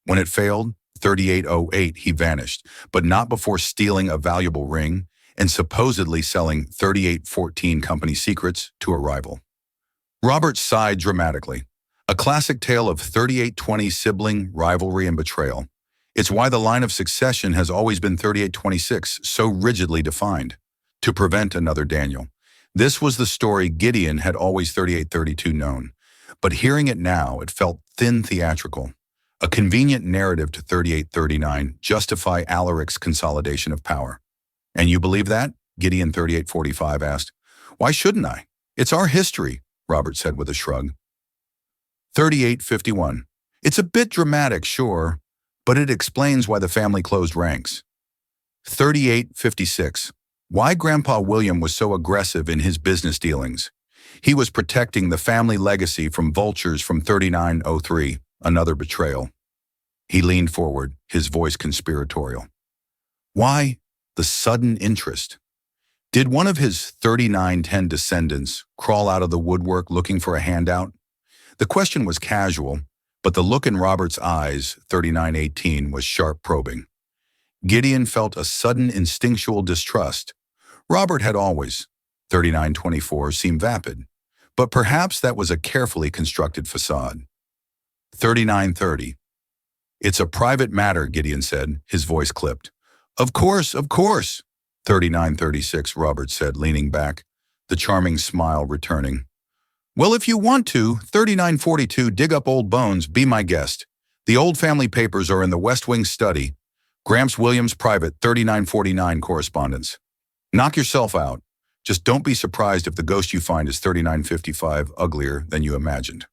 When it failed, 3808, he vanished, but not before stealing a valuable ring and supposedly selling 3814 company secrets to a rival. Robert sighed dramatically. A classic tale of 3820 sibling rivalry and betrayal. It's why the line of succession has always been 3826, so rigidly defined, to prevent another Daniel. This was the story Gideon had always 3832 known, but hearing it now, it felt thin theatrical. A convenient narrative to 3839 justify Alaric's consolidation of power. And you believe that? Gideon 3845 asked. Why shouldn't I? It's our history, Robert said with a shrug. 3851. It's a bit dramatic, sure, but it explains why the family closed ranks. 3856. Why Grandpa William was so aggressive in his business dealings. He was protecting the family legacy from vultures from 3903, another betrayal. He leaned forward, his voice conspiratorial. Why the sudden interest? Did one of his 3910 descendants crawl out of the woodwork looking for a handout? The question was casual, but the look in Robert's eyes, 3918, was sharp probing. Gideon felt a sudden instinctual distrust. Robert had always, 3924, seemed vapid, but perhaps that was a carefully constructed facade. 3930. It's a private matter, Gideon said, his voice clipped. Of course, of course. 3936, Robert said, leaning back, the charming smile returning. Well, if you want to, 3942, dig up old bones, be my guest. The old family papers are in the West Wing study. Gramps Williams Private, 3949 correspondence. Knock yourself out. Just don't be surprised if the ghost you find is 3955, uglier than you imagined.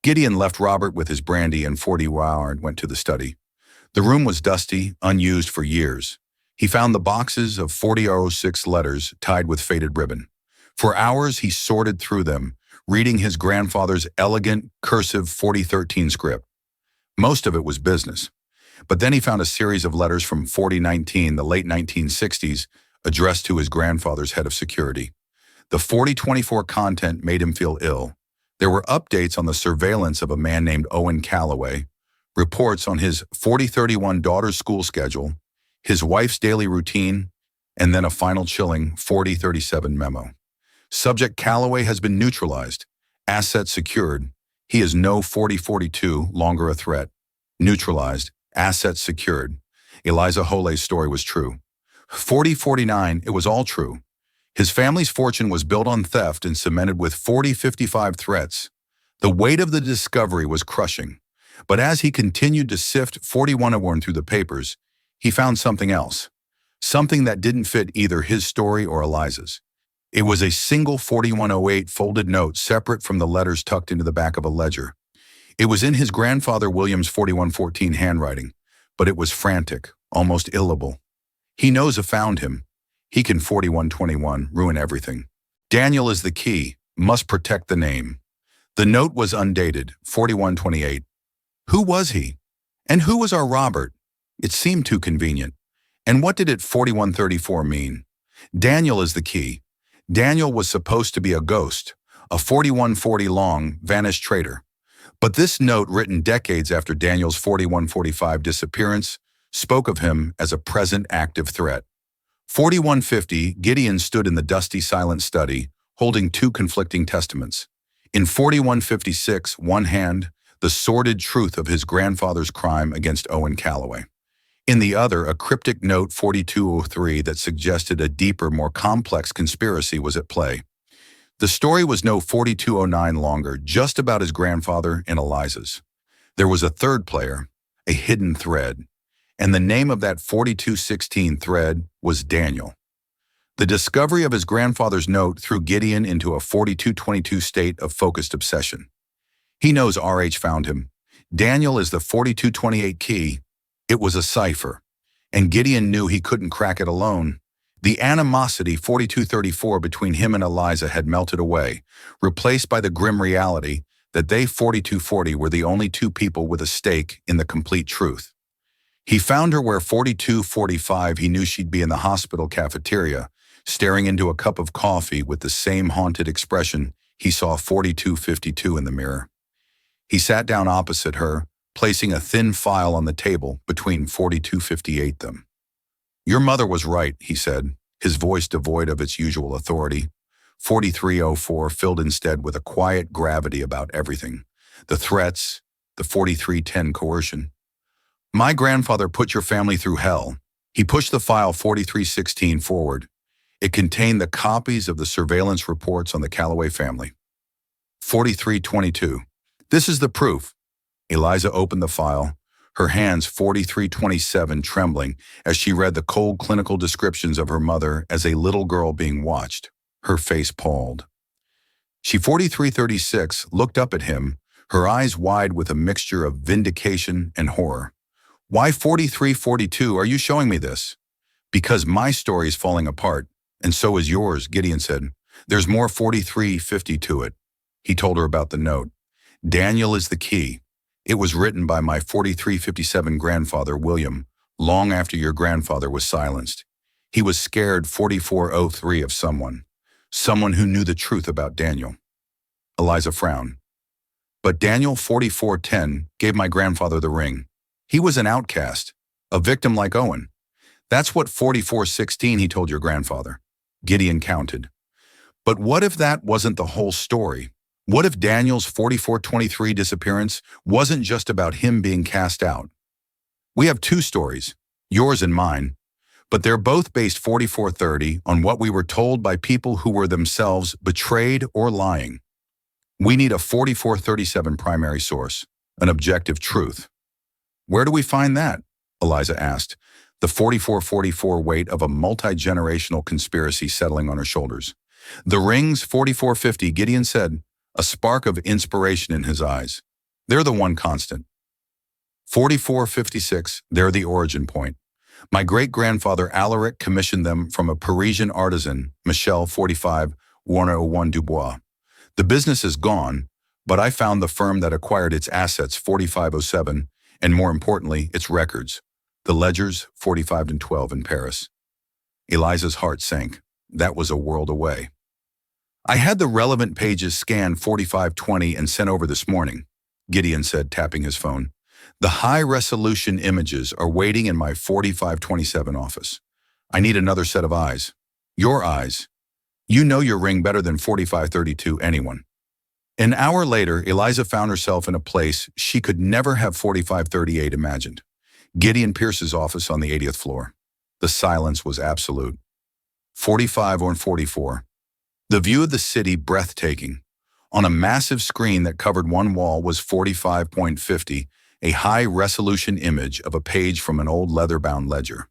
Gideon left Robert with his brandy and 40 hour and went to the study. The room was dusty, unused for years. He found the boxes of 4006 letters tied with faded ribbon. For hours, he sorted through them, reading his grandfather's elegant, cursive 4013 script. Most of it was business. But then he found a series of letters from 4019, the late 1960s, addressed to his grandfather's head of security. The 4024 content made him feel ill. There were updates on the surveillance of a man named Owen Calloway, reports on his 4031 daughter's school schedule, his wife's daily routine, and then a final chilling 4037 memo. Subject: Calloway has been neutralized. Assets secured. He is no 4042, longer a threat. Neutralized. Assets secured. Eliza Hole's story was true. 4049, it was all true. His family's fortune was built on theft and cemented with 4055 threats. The weight of the discovery was crushing. But as he continued to sift 4101 through the papers, he found something else. Something that didn't fit either his story or Eliza's. It was a single 4108 folded note separate from the letters tucked into the back of a ledger. It was in his grandfather William's 4114 handwriting, but it was frantic, almost illegible. He knows who found him. He can 4121 ruin everything. Daniel is the key, must protect the name. The note was undated, 4128. Who was he? And who was our Robert? It seemed too convenient. And what did it 4134 mean? Daniel is the key. Daniel was supposed to be a ghost, a 4140 long, vanished traitor. But this note, written decades after Daniel's 4145 disappearance, spoke of him as a present active threat. 4150, Gideon stood in the dusty, silent study, holding two conflicting testaments. In 4156, one hand, the sordid truth of his grandfather's crime against Owen Calloway. In the other, a cryptic note 4203 that suggested a deeper, more complex conspiracy was at play. The story was no 4209 longer, just about his grandfather and Eliza's. There was a third player, a hidden thread, and the name of that 4216 thread was Daniel. The discovery of his grandfather's note threw Gideon into a 4222 state of focused obsession. He knows RH found him. Daniel is the 4228 key. It was a cipher, and Gideon knew he couldn't crack it alone. The animosity 4234 between him and Eliza had melted away, replaced by the grim reality that they 4240 were the only two people with a stake in the complete truth. He found her where 4245 he knew she'd be in the hospital cafeteria, staring into a cup of coffee with the same haunted expression he saw 4252 in the mirror. He sat down opposite her, placing a thin file on the table between 4258 them. Your mother was right, he said, his voice devoid of its usual authority. 4304 filled instead with a quiet gravity about everything. The threats, the 4310 coercion. My grandfather put your family through hell. He pushed the file 4316 forward. It contained the copies of the surveillance reports on the Calloway family. 4322. This is the proof. Eliza opened the file, her hands 4327 trembling as she read the cold clinical descriptions of her mother as a little girl being watched, her face palled. She 4336 looked up at him, her eyes wide with a mixture of vindication and horror. Why 4342 are you showing me this? Because my story is falling apart, and so is yours, Gideon said. There's more 4350 to it. He told her about the note. Daniel is the key. It was written by my 4357 grandfather, William, long after your grandfather was silenced. He was scared 4403 of someone who knew the truth about Daniel. Eliza frowned. But Daniel 4410 gave my grandfather the ring. He was an outcast, a victim like Owen. That's what 4416 he told your grandfather. Gideon counted. But what if that wasn't the whole story? What if Daniel's 4423 disappearance wasn't just about him being cast out? We have two stories, yours and mine, but they're both based 4430 on what we were told by people who were themselves betrayed or lying. We need a 4437 primary source, an objective truth. Where do we find that? Eliza asked, the 4444 weight of a multi-generational conspiracy settling on her shoulders. The rings 4450, Gideon said, a spark of inspiration in his eyes. They're the one constant. 4456, they're the origin point. My great-grandfather Alaric commissioned them from a Parisian artisan, Michel 45-101 Dubois. The business is gone, but I found the firm that acquired its assets 4507, and more importantly, its records, the ledgers 4512 in Paris. Eliza's heart sank. That was a world away. I had the relevant pages scanned 4520 and sent over this morning, Gideon said, tapping his phone. The high-resolution images are waiting in my 4527 office. I need another set of eyes. Your eyes. You know your ring better than 4532 anyone. An hour later, Eliza found herself in a place she could never have 4538 imagined. Gideon Pierce's office on the 80th floor. The silence was absolute. 45 on 44. The view of the city breathtaking. On a massive screen that covered one wall was 45.50, a high-resolution image of a page from an old leather-bound ledger.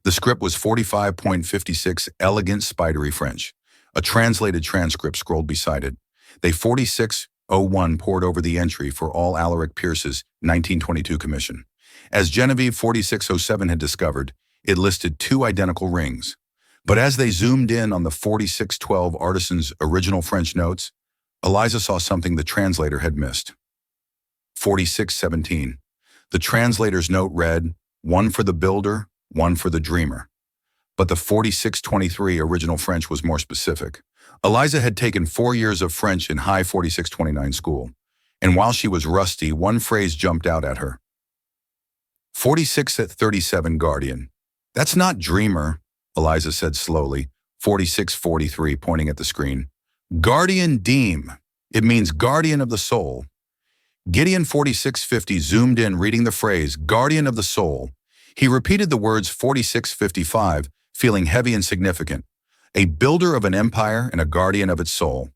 The script was 45.56, elegant, spidery French. A translated transcript scrolled beside it. They 4601 poured over the entry for all Alaric Pierce's 1922 commission. As Genevieve 4607 had discovered, it listed two identical rings. But as they zoomed in on the 4612 artisan's original French notes, Eliza saw something the translator had missed. 4617. The translator's note read, one for the builder, one for the dreamer. But the 4623 original French was more specific. Eliza had taken 4 years of French in high 4629 school, and while she was rusty, one phrase jumped out at her. 4637 Guardian. That's not dreamer, Eliza said slowly, 4643 pointing at the screen. Guardian Deem. It means guardian of the soul. Gideon 4650 zoomed in reading the phrase, guardian of the soul. He repeated the words 4655, feeling heavy and significant. A builder of an empire and a guardian of its soul.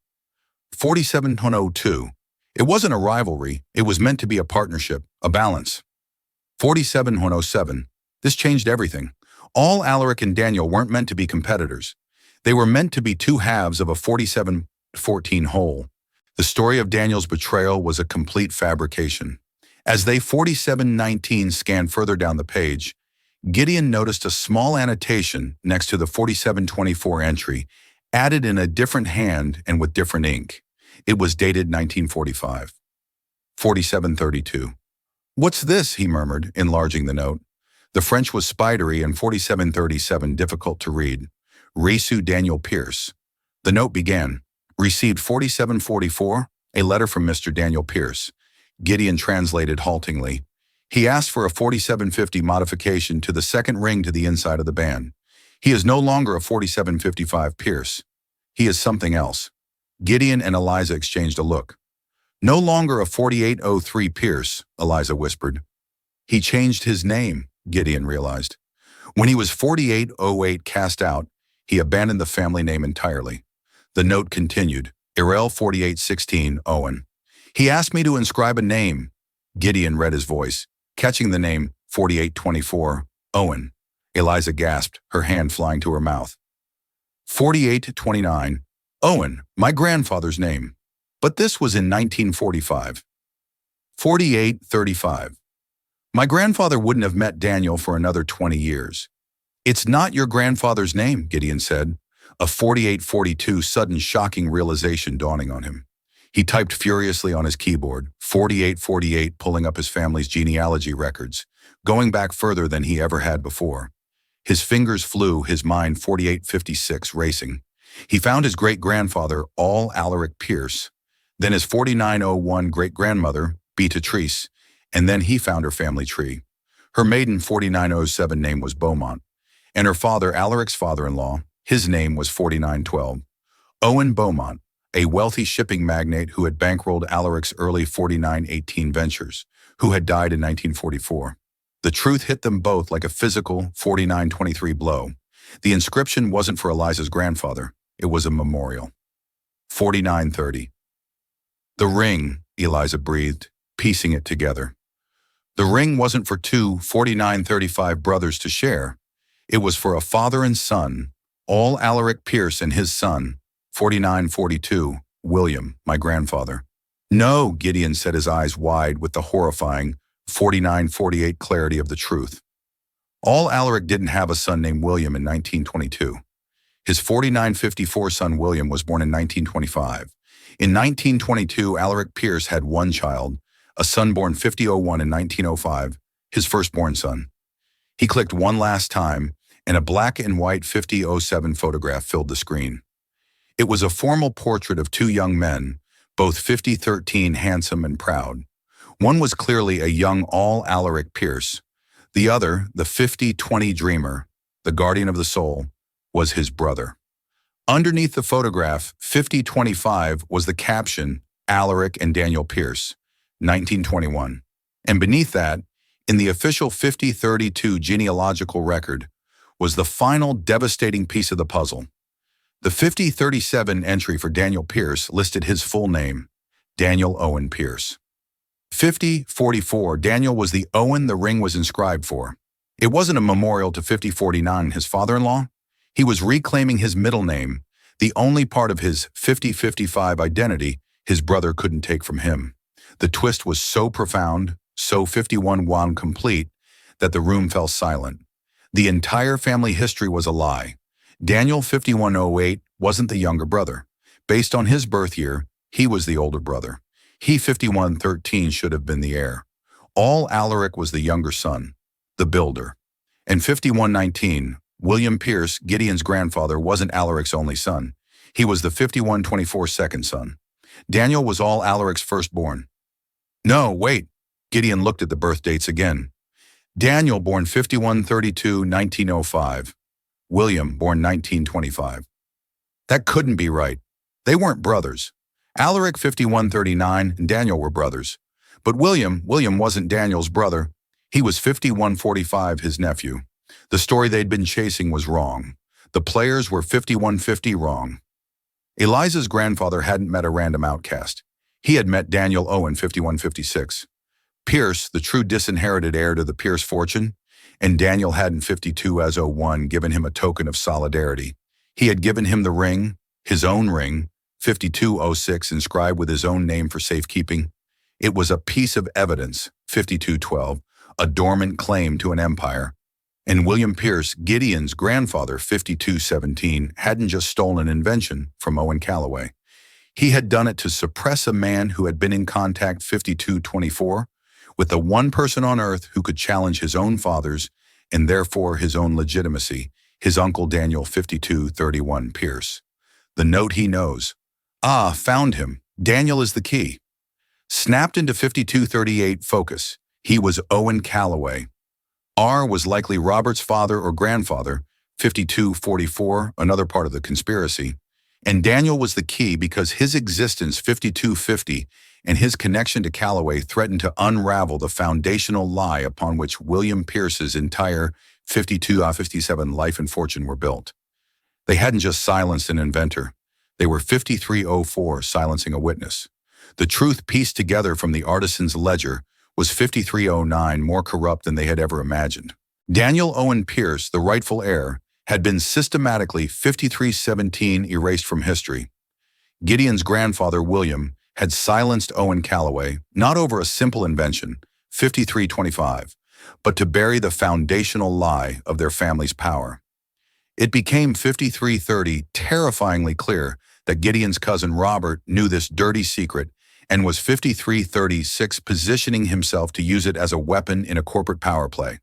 4702. It wasn't a rivalry, it was meant to be a partnership, a balance. 4707. This changed everything. All Alaric and Daniel weren't meant to be competitors. They were meant to be two halves of a 4714 whole. The story of Daniel's betrayal was a complete fabrication. As they 4719 scanned further down the page, Gideon noticed a small annotation next to the 4724 entry, added in a different hand and with different ink. It was dated 1945. 4732. What's this? He murmured, enlarging the note. The French was spidery and 4737 difficult to read. Reçu Daniel Pierce. The note began, received 4744, a letter from Mr. Daniel Pierce. Gideon translated haltingly. He asked for a 4750 modification to the second ring to the inside of the band. He is no longer a 4755 Pierce. He is something else. Gideon and Eliza exchanged a look. No longer a 4803 Pierce, Eliza whispered. He changed his name, Gideon realized. When he was 4808 cast out, he abandoned the family name entirely. The note continued, Irel 4816 Owen. He asked me to inscribe a name. Gideon read his voice, catching the name 4824 Owen. Eliza gasped, her hand flying to her mouth. 4829 Owen, my grandfather's name. But this was in 1945. 4835. My grandfather wouldn't have met Daniel for another 20 years. It's not your grandfather's name, Gideon said, a 4842 sudden shocking realization dawning on him. He typed furiously on his keyboard, 4848 pulling up his family's genealogy records, going back further than he ever had before. His fingers flew, his mind 4856 racing. He found his great-grandfather, all Alaric Pierce, then his 4901 great-grandmother, Beatrice, and then he found her family tree. Her maiden 4907 name was Beaumont. And her father, Alaric's father-in-law, his name was 4912. Owen Beaumont, a wealthy shipping magnate who had bankrolled Alaric's early 4918 ventures, who had died in 1944. The truth hit them both like a physical 4923 blow. The inscription wasn't for Eliza's grandfather. It was a memorial. 4930. The ring, Eliza breathed, piecing it together. The ring wasn't for two 4935 brothers to share. It was for a father and son, all Alaric Pierce and his son, 4942, William, my grandfather. No, Gideon said, his eyes wide with the horrifying 4948 clarity of the truth. All Alaric didn't have a son named William in 1922. His 4954 son William was born in 1925. In 1922, Alaric Pierce had one child, a son born 5001 in 1905, his firstborn son. He clicked one last time, and a black and white 5007 photograph filled the screen. It was a formal portrait of two young men, both 5013 handsome and proud. One was clearly a young Alaric Pierce. The other, the 5020 dreamer, the guardian of the soul, was his brother. Underneath the photograph, 5025, was the caption, Alaric and Daniel Pierce, 1921. And beneath that, in the official 5032 genealogical record, was the final devastating piece of the puzzle. The 5037 entry for Daniel Pierce listed his full name, Daniel Owen Pierce. 5044, Daniel was the Owen the ring was inscribed for. It wasn't a memorial to 5049, his father-in-law. He was reclaiming his middle name, the only part of his 5055 identity his brother couldn't take from him. The twist was so profound, so 51 complete, that the room fell silent. The entire family history was a lie. Daniel 5108 wasn't the younger brother. Based on his birth year, he was the older brother. He 5113 should have been the heir. All Alaric was the younger son, the builder. And 5119, William Pierce, Gideon's grandfather, wasn't Alaric's only son. He was the 5124 second son. Daniel was all Alaric's firstborn. No, wait. Gideon looked at the birth dates again. Daniel, born 5132, 1905. William, born 1925. That couldn't be right. They weren't brothers. Alaric 5139 and Daniel were brothers. But William wasn't Daniel's brother. He was 5145, his nephew. The story they'd been chasing was wrong. The players were 5150 wrong. Eliza's grandfather hadn't met a random outcast. He had met Daniel Owen 5156. Pierce, the true disinherited heir to the Pierce fortune, and Daniel had in 52-01 given him a token of solidarity. He had given him the ring, his own ring, 5206 inscribed with his own name for safekeeping. It was a piece of evidence, 5212, a dormant claim to an empire. And William Pierce, Gideon's grandfather, 5217, hadn't just stolen an invention from Owen Calloway. He had done it to suppress a man who had been in contact 5224 with the one person on earth who could challenge his own father's and therefore his own legitimacy, his uncle Daniel 5231 Pierce. The note he knows. Ah, found him. Daniel is the key. Snapped into 5238 focus. He was Owen Calloway. R was likely Robert's father or grandfather, 5244, another part of the conspiracy. And Daniel was the key because his existence, 5250, and his connection to Calloway threatened to unravel the foundational lie upon which William Pierce's entire 52-57 life and fortune were built. They hadn't just silenced an inventor. They were 5304 silencing a witness. The truth pieced together from the artisan's ledger was 5309 more corrupt than they had ever imagined. Daniel Owen Pierce, the rightful heir, had been systematically 5317 erased from history. Gideon's grandfather, William, had silenced Owen Calloway, not over a simple invention, 5325, but to bury the foundational lie of their family's power. It became 5330 terrifyingly clear that Gideon's cousin Robert knew this dirty secret and was 5336 positioning himself to use it as a weapon in a corporate power play.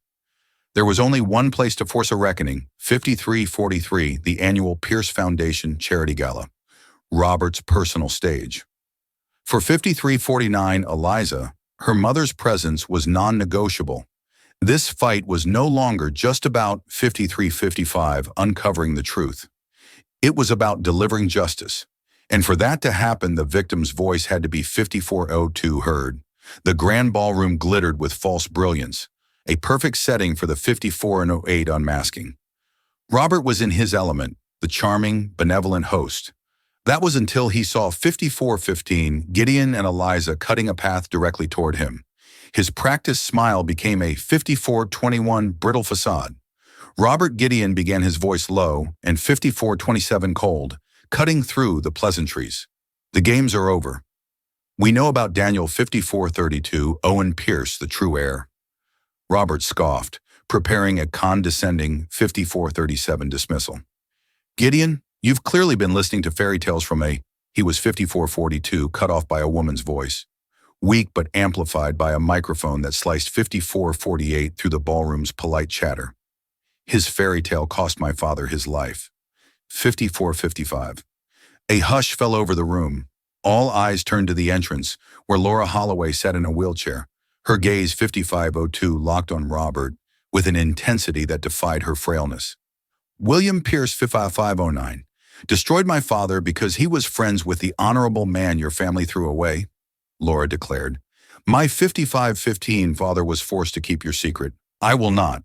There was only one place to force a reckoning, 5343, the annual Pierce Foundation Charity Gala, Robert's personal stage. For 5349 Eliza, her mother's presence was non-negotiable. This fight was no longer just about 5355 uncovering the truth. It was about delivering justice. And for that to happen, the victim's voice had to be 5402 heard. The grand ballroom glittered with false brilliance, a perfect setting for the 5408 unmasking. Robert was in his element, the charming, benevolent host. That was until he saw 5415, Gideon and Eliza cutting a path directly toward him. His practiced smile became a 5421 brittle facade. Robert Gideon began his voice low and 5427 cold, cutting through the pleasantries. The games are over. We know about Daniel 5432, Owen Pierce, the true heir. Robert scoffed, preparing a condescending 5437 dismissal. Gideon, you've clearly been listening to fairy tales from he was 5442, cut off by a woman's voice, weak but amplified by a microphone that sliced 5448 through the ballroom's polite chatter. His fairy tale cost my father his life. 5455. A hush fell over the room. All eyes turned to the entrance, where Laura Holloway sat in a wheelchair, her gaze 5502 locked on Robert with an intensity that defied her frailness. William Pierce 5509 destroyed my father because he was friends with the honorable man your family threw away, Laura declared. My 5515 father was forced to keep your secret. I will not.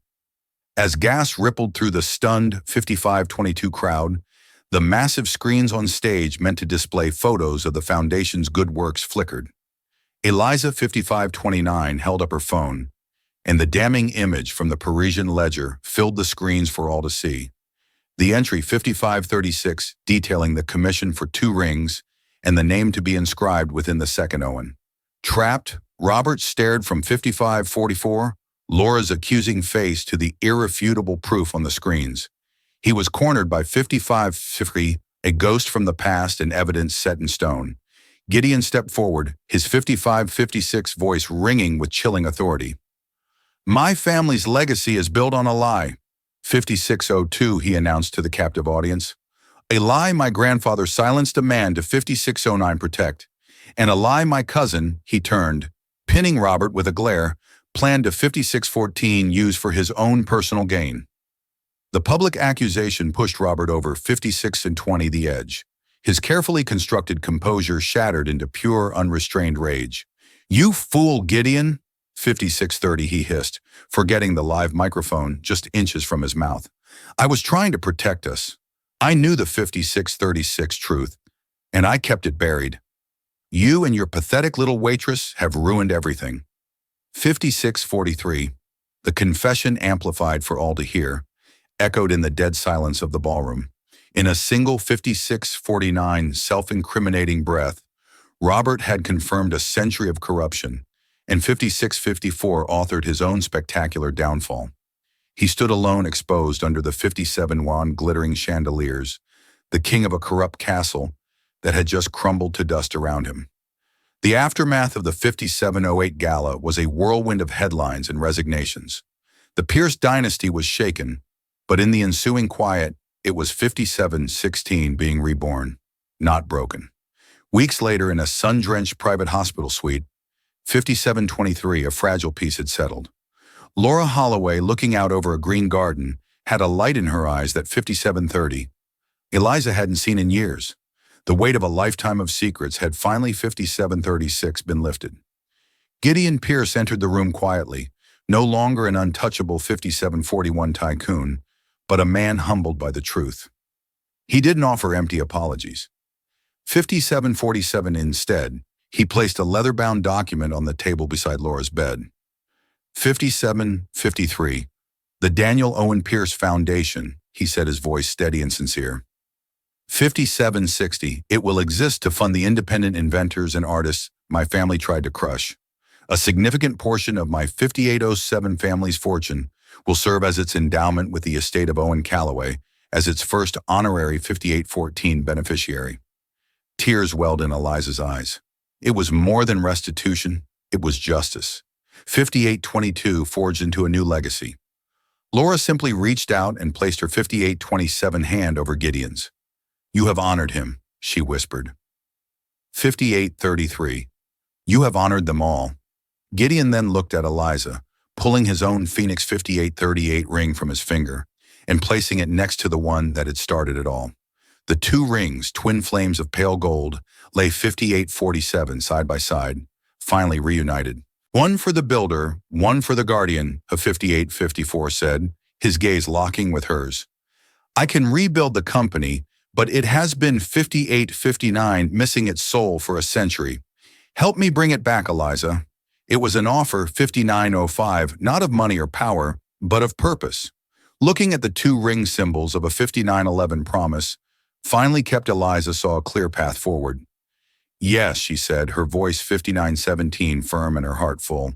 As gas rippled through the stunned 5522 crowd, the massive screens on stage meant to display photos of the foundation's good works flickered. Eliza 5529 held up her phone, and the damning image from the Parisian ledger filled the screens for all to see. The entry 5536 detailing the commission for 2 rings and the name to be inscribed within the second Owen. Trapped, Robert stared from 5544, Laura's accusing face, to the irrefutable proof on the screens. He was cornered by 5550, a ghost from the past and evidence set in stone. Gideon stepped forward, his 5556 voice ringing with chilling authority. My family's legacy is built on a lie. 5602, he announced to the captive audience. A lie my grandfather silenced a man to 5609 protect. And a lie my cousin, he turned, pinning Robert with a glare, planned to 5614 use for his own personal gain. The public accusation pushed Robert over 5620 the edge. His carefully constructed composure shattered into pure, unrestrained rage. You fool, Gideon! 5630, he hissed, forgetting the live microphone just inches from his mouth. I was trying to protect us. I knew the 5636 truth, and I kept it buried. You and your pathetic little waitress have ruined everything. 5643, the confession amplified for all to hear, echoed in the dead silence of the ballroom. In a single 5649 self-incriminating breath, Robert had confirmed a century of corruption, and 5654 authored his own spectacular downfall. He stood alone, exposed under the 57 glittering chandeliers, the king of a corrupt castle that had just crumbled to dust around him. The aftermath of the 5708 gala was a whirlwind of headlines and resignations. The Pierce dynasty was shaken, but in the ensuing quiet, it was 5716 being reborn, not broken. Weeks later, in a sun-drenched private hospital suite, 5723, a fragile peace had settled. Laura Holloway, looking out over a green garden, had a light in her eyes that 5730, Eliza hadn't seen in years. The weight of a lifetime of secrets had finally 5736 been lifted. Gideon Pierce entered the room quietly, no longer an untouchable 5741 tycoon, but a man humbled by the truth. He didn't offer empty apologies. 5747 instead, he placed a leather-bound document on the table beside Laura's bed. 5753, the Daniel Owen Pierce Foundation, he said, his voice steady and sincere. 5760, it will exist to fund the independent inventors and artists my family tried to crush. A significant portion of my 5807 family's fortune will serve as its endowment with the estate of Owen Calloway as its first honorary 5814 beneficiary. Tears welled in Eliza's eyes. It was more than restitution, it was justice. 5822 forged into a new legacy. Laura simply reached out and placed her 5827 hand over Gideon's. You have honored him, she whispered. 5833. You have honored them all. Gideon then looked at Eliza, pulling his own Phoenix 5838 ring from his finger and placing it next to the one that had started it all. The two rings, twin flames of pale gold, lay 5847 side by side, finally reunited. One for the builder, one for the guardian, of 5854 said, his gaze locking with hers. I can rebuild the company, but it has been 5859 missing its soul for a century. Help me bring it back, Eliza. It was an offer 5905, not of money or power, but of purpose. Looking at the two ring symbols of a 5911 promise, finally kept Eliza saw a clear path forward. Yes, she said, her voice 5917 firm and her heart full.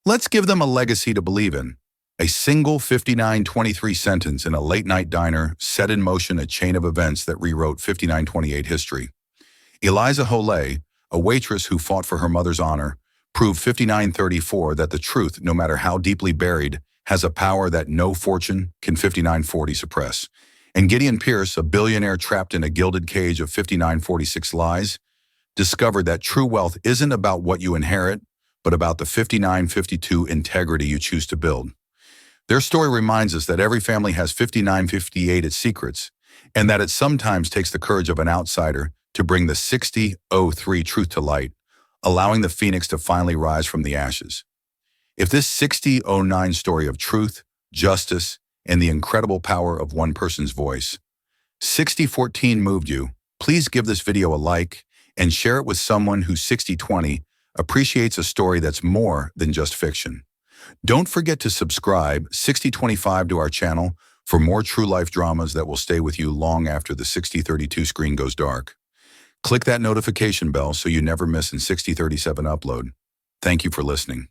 Let's give them a legacy to believe in. A single 5923 sentence in a late-night diner set in motion a chain of events that rewrote 5928 history. Eliza Holay, a waitress who fought for her mother's honor, proved 5934 that the truth, no matter how deeply buried, has a power that no fortune can 5940 suppress. And Gideon Pierce, a billionaire trapped in a gilded cage of 5946 lies, discovered that true wealth isn't about what you inherit, but about the 5952 integrity you choose to build. Their story reminds us that every family has 5958 its secrets, and that it sometimes takes the courage of an outsider to bring the 6003 truth to light, allowing the phoenix to finally rise from the ashes. If this 6009 story of truth, justice, and the incredible power of one person's voice, 6014 moved you, please give this video a like and share it with someone who 6020 appreciates a story that's more than just fiction. Don't forget to subscribe 6025 to our channel for more true life dramas that will stay with you long after the 6032 screen goes dark. Click that notification bell so you never miss an 6037 upload. Thank you for listening.